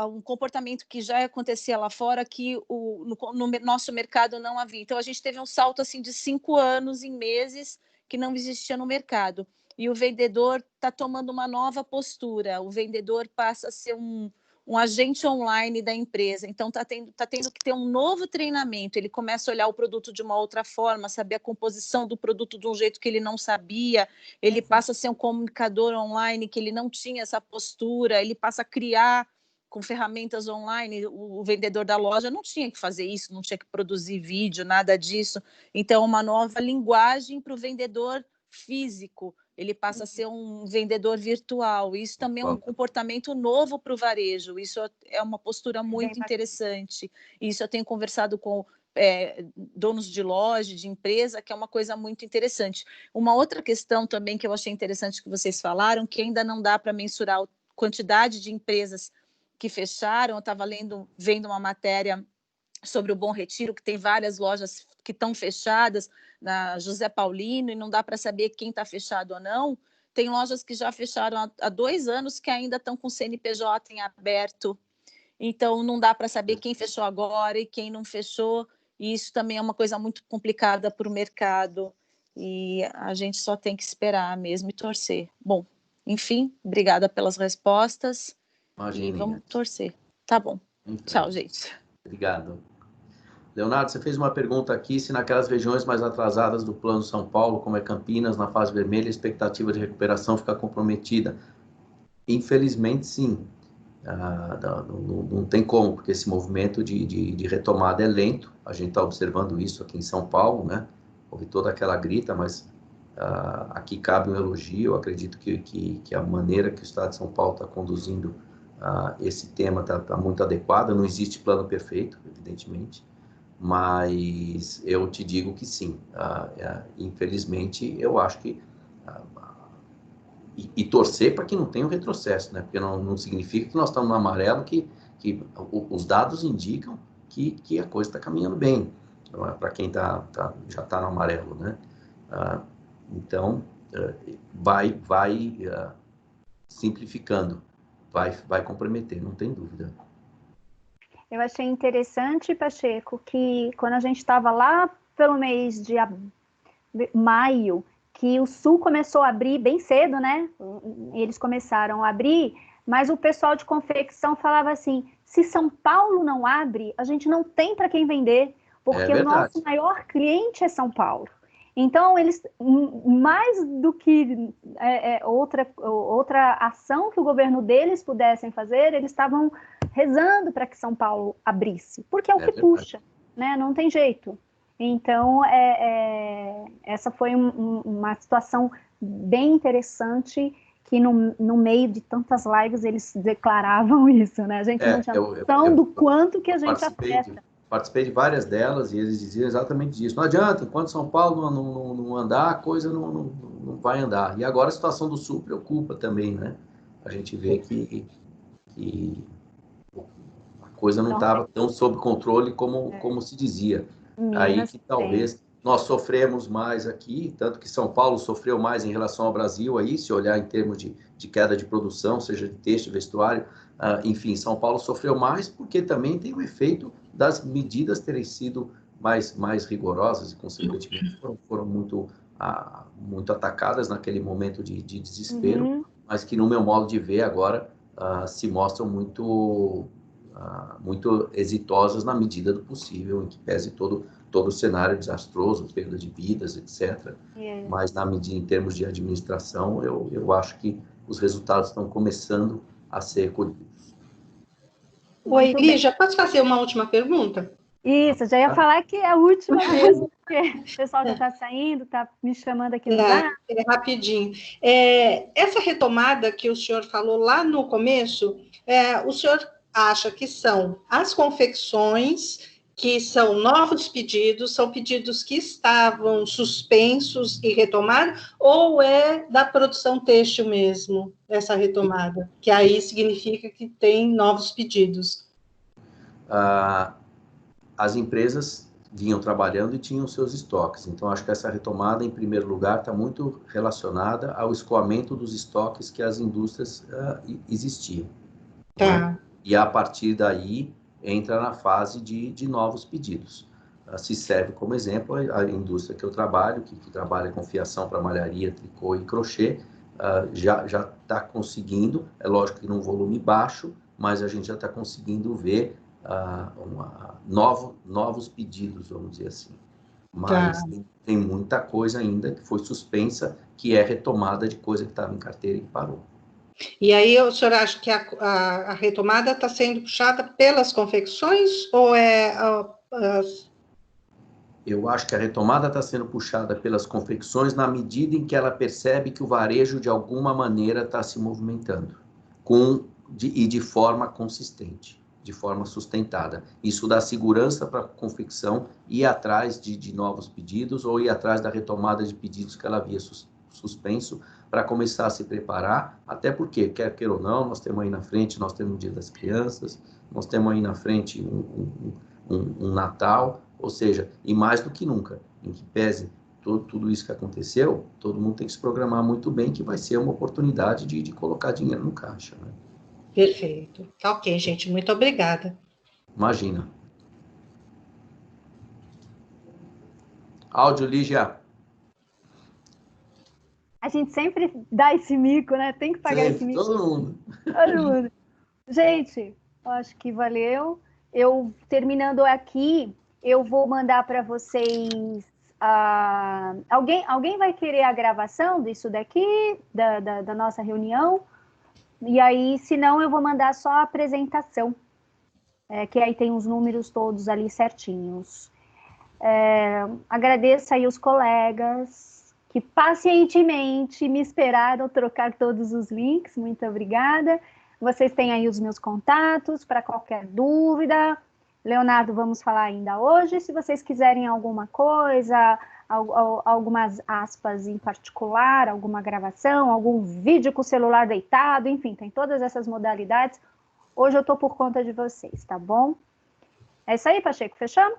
Um comportamento que já acontecia lá fora, que no nosso mercado não havia. Então, a gente teve um salto assim, de 5 anos em meses que não existia no mercado. E o vendedor está tomando uma nova postura. O vendedor passa a ser um agente online da empresa. Então, está tendo que ter um novo treinamento. Ele começa a olhar o produto de uma outra forma, saber a composição do produto de um jeito que ele não sabia. Ele passa a ser um comunicador online, que ele não tinha essa postura. Ele passa a criar com ferramentas online. O vendedor da loja não tinha que fazer isso, não tinha que produzir vídeo, nada disso. Então, uma nova linguagem para o vendedor físico. Ele passa a ser um vendedor virtual. Isso também é um comportamento novo para o varejo. Isso é uma postura muito interessante. Isso eu tenho conversado com donos de loja, de empresa, que é uma coisa muito interessante. Uma outra questão também que eu achei interessante que vocês falaram, que ainda não dá para mensurar a quantidade de empresas que fecharam. Eu estava vendo uma matéria sobre o Bom Retiro, que tem várias lojas que estão fechadas, na José Paulino, e não dá para saber quem está fechado ou não. Tem lojas que já fecharam há 2 anos, que ainda estão com CNPJ em aberto. Então, não dá para saber quem fechou agora e quem não fechou. E isso também é uma coisa muito complicada para o mercado. E a gente só tem que esperar mesmo e torcer. Bom, enfim, obrigada pelas respostas. Imagina. E vamos torcer. Tá bom. Então, tchau, gente. Obrigado. Leonardo, você fez uma pergunta aqui, se naquelas regiões mais atrasadas do Plano São Paulo, como é Campinas, na fase vermelha, a expectativa de recuperação fica comprometida. Infelizmente, sim. Não tem como, porque esse movimento de retomada é lento. A gente está observando isso aqui em São Paulo, né? Houve toda aquela grita, mas aqui cabe um elogio. Eu acredito que a maneira que o Estado de São Paulo está conduzindo esse tema está muito adequada. Não existe plano perfeito, evidentemente, mas eu te digo que sim. Infelizmente, eu acho que e torcer para que não tenha um retrocesso, né? Porque não significa que nós estamos no amarelo, que os dados indicam que a coisa está caminhando bem, para quem já está no amarelo, né? Então, vai simplificando, vai comprometer, não tem dúvida. Eu achei interessante, Pacheco, que quando a gente estava lá pelo mês de maio, que o Sul começou a abrir bem cedo, né? Eles começaram a abrir, mas o pessoal de confecção falava assim, se São Paulo não abre, a gente não tem para quem vender, porque o nosso maior cliente é São Paulo. Então, eles, mais do que outra ação que o governo deles pudessem fazer, eles estavam rezando para que São Paulo abrisse, porque é o que puxa, né? Não tem jeito. Então, essa foi uma situação bem interessante, que no meio de tantas lives eles declaravam isso, né? A gente não tinha noção do quanto que a gente afeta. Participei de várias delas e eles diziam exatamente isso. Não adianta, enquanto São Paulo não andar, a coisa não vai andar. E agora a situação do Sul preocupa também, né? A gente vê que a coisa não estava tão sob controle como se dizia. Aí que talvez nós sofremos mais aqui, tanto que São Paulo sofreu mais em relação ao Brasil, aí, se olhar em termos de queda de produção, seja de têxtil, vestuário, Enfim, São Paulo sofreu mais porque também tem o efeito das medidas terem sido mais rigorosas e, consequentemente, foram muito atacadas naquele momento de desespero, mas que, no meu modo de ver, agora se mostram muito exitosas na medida do possível, em que pese todo o cenário desastroso, perda de vidas, etc. Mas, em termos de administração, eu acho que os resultados estão começando a ser colhidos. Oi, Lígia, posso fazer uma última pergunta? Isso, já ia falar que é a última mesmo, porque o pessoal já está saindo, está me chamando aqui no Zap. Rapidinho. Essa retomada que o senhor falou lá no começo, o senhor acha que são as confecções, que são novos pedidos, são pedidos que estavam suspensos e retomados, ou é da produção têxtil mesmo, essa retomada? Que aí significa que tem novos pedidos. As empresas vinham trabalhando e tinham seus estoques. Então, acho que essa retomada, em primeiro lugar, está muito relacionada ao escoamento dos estoques que as indústrias existiam. Né? E, a partir daí, entra na fase de novos pedidos. Se serve como exemplo a indústria que eu trabalho, que trabalha com fiação para malharia, tricô e crochê, já está conseguindo, é lógico que num volume baixo, mas a gente já está conseguindo ver novos pedidos, vamos dizer assim. Mas tem muita coisa ainda que foi suspensa, que é retomada de coisa que estava em carteira e parou. E aí o senhor acha que a retomada está sendo puxada pelas confecções ou Eu acho que a retomada está sendo puxada pelas confecções na medida em que ela percebe que o varejo, de alguma maneira, está se movimentando e de forma consistente, de forma sustentada. Isso dá segurança para a confecção ir atrás de novos pedidos ou ir atrás da retomada de pedidos que ela havia suspenso para começar a se preparar, até porque, quer queira ou não, nós temos aí na frente, nós temos o Dia das Crianças, nós temos aí na frente um Natal, ou seja, e mais do que nunca, em que pese tudo isso que aconteceu, todo mundo tem que se programar muito bem, que vai ser uma oportunidade de colocar dinheiro no caixa. Né? Perfeito. Tá ok, gente. Muito obrigada. Imagina. Áudio, Lígia. A gente sempre dá esse mico, né? Tem que pagar esse mico. Todo mundo. Todo mundo. Gente, acho que valeu. Eu, terminando aqui, eu vou mandar para vocês... Alguém vai querer a gravação disso daqui, da nossa reunião? E aí, se não, eu vou mandar só a apresentação, que aí tem os números todos ali certinhos. Agradeço aí os colegas que pacientemente me esperaram trocar todos os links, muito obrigada. Vocês têm aí os meus contatos para qualquer dúvida. Leonardo, vamos falar ainda hoje. Se vocês quiserem alguma coisa, algumas aspas em particular, alguma gravação, algum vídeo com o celular deitado, enfim, tem todas essas modalidades. Hoje eu estou por conta de vocês, tá bom? É isso aí, Pacheco, fechamos?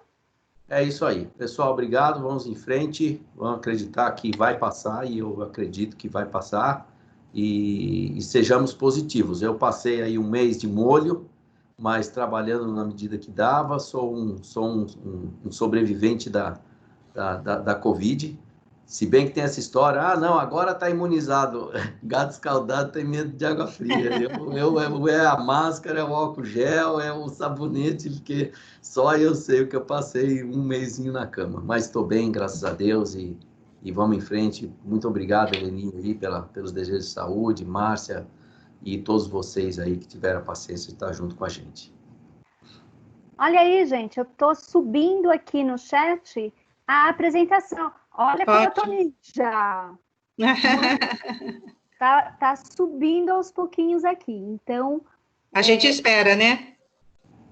É isso aí. Pessoal, obrigado, vamos em frente, vamos acreditar que vai passar, e eu acredito que vai passar, e sejamos positivos. Eu passei aí um mês de molho, mas trabalhando na medida que dava, sou um sobrevivente da Covid, se bem que tem essa história, não, agora está imunizado, gato escaldado tem medo de água fria, é a máscara, é o álcool gel, é o sabonete, porque só eu sei o que eu passei um mesinho na cama, mas estou bem, graças a Deus, e vamos em frente. Muito obrigado, Heleninha, aí, pelos desejos de saúde, Márcia, e todos vocês aí que tiveram a paciência de estar junto com a gente. Olha aí, gente, eu estou subindo aqui no chat a apresentação. Olha como eu tô ninja. Tá subindo aos pouquinhos aqui. Então... A gente espera, né?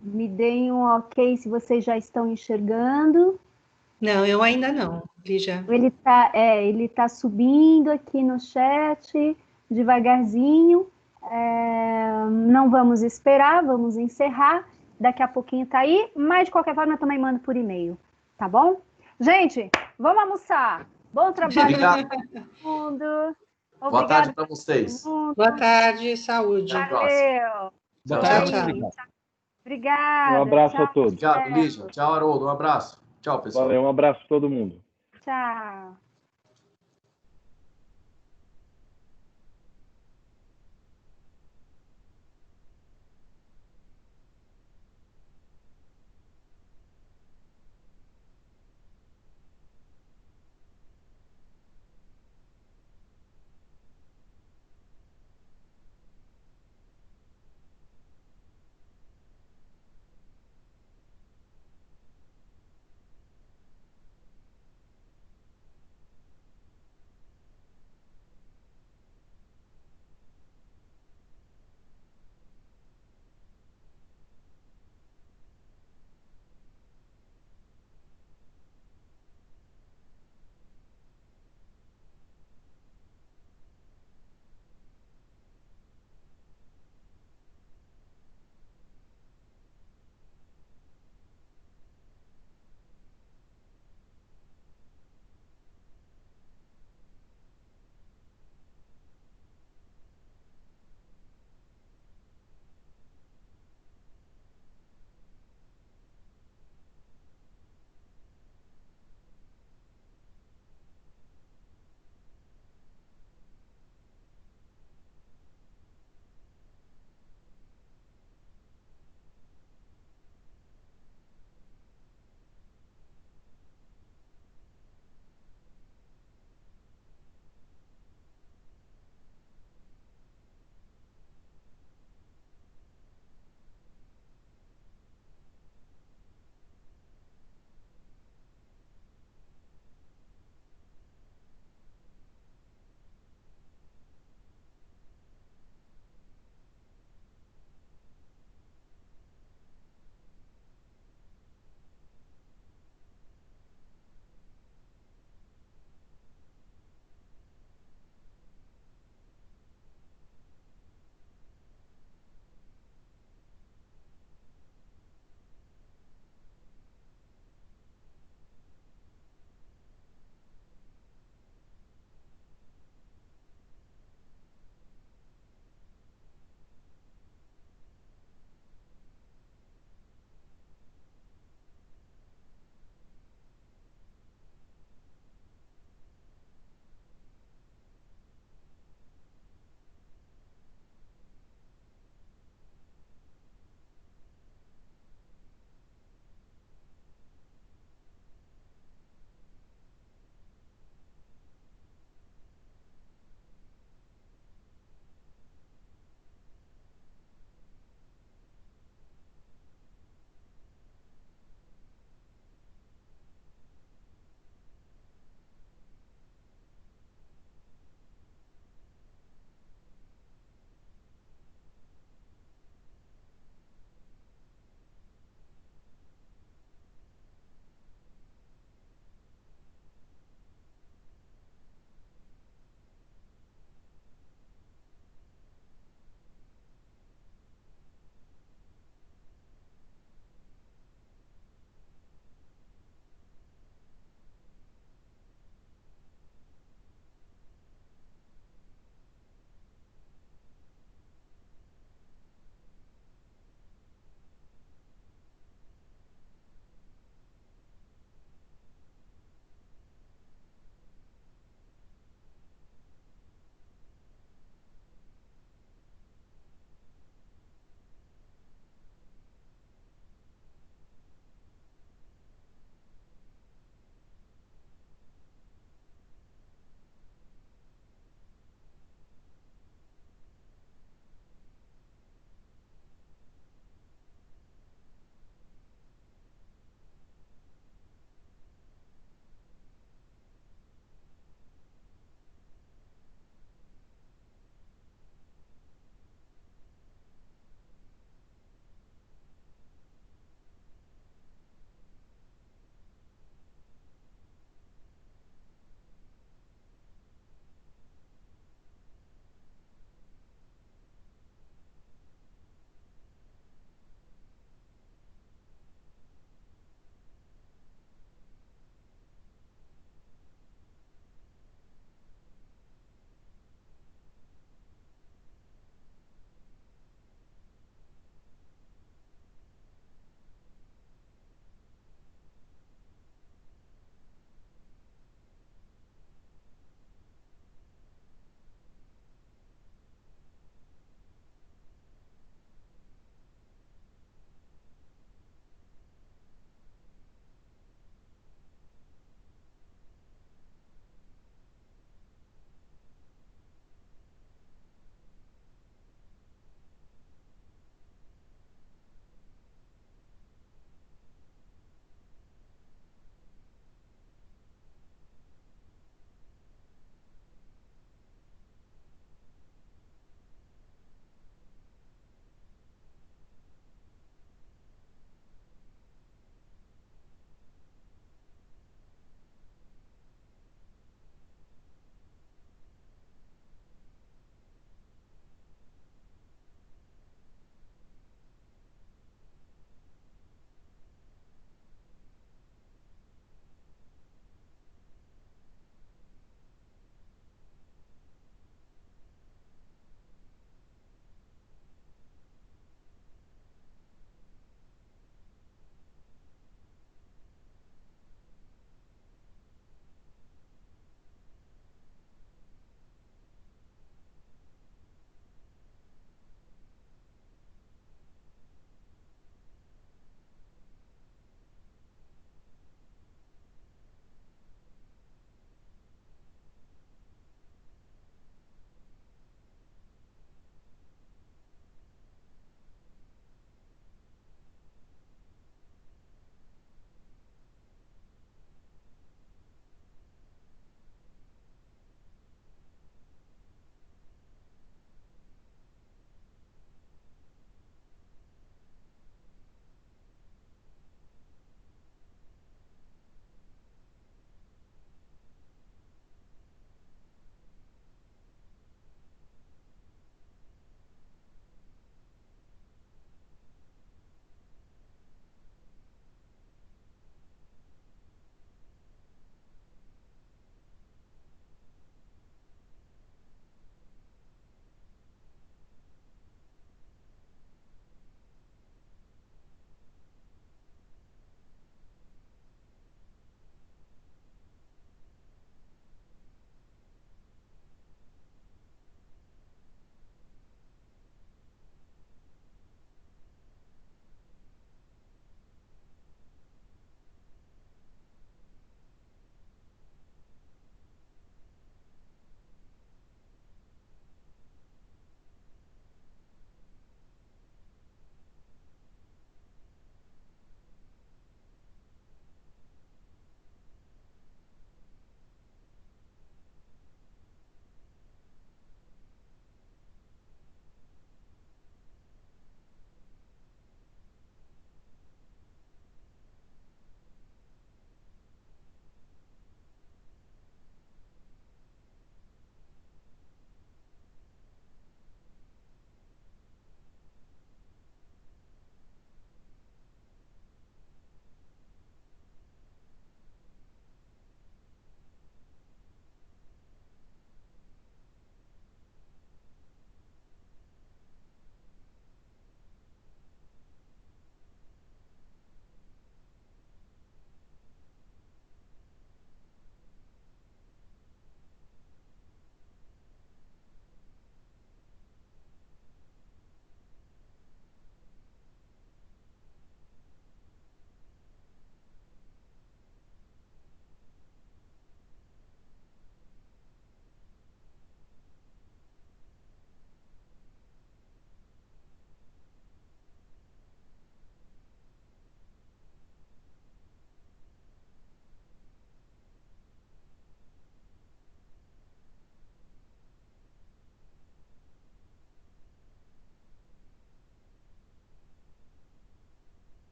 Me deem um ok se vocês já estão enxergando. Não, eu ainda não, Lígia. Ele tá subindo aqui no chat, devagarzinho. Não vamos esperar, vamos encerrar. Daqui a pouquinho tá aí, mas de qualquer forma eu também mando por e-mail, tá bom? Gente, vamos almoçar. Bom trabalho para todo mundo. Boa tarde para vocês. Boa tarde, saúde. Valeu. Tchau, Tchau, tchau. tchau. Obrigada. Um abraço tchau, a todos. Obrigado, Lígia. Tchau, Haroldo. Um abraço. Tchau, pessoal. Valeu, um abraço a todo mundo. Tchau.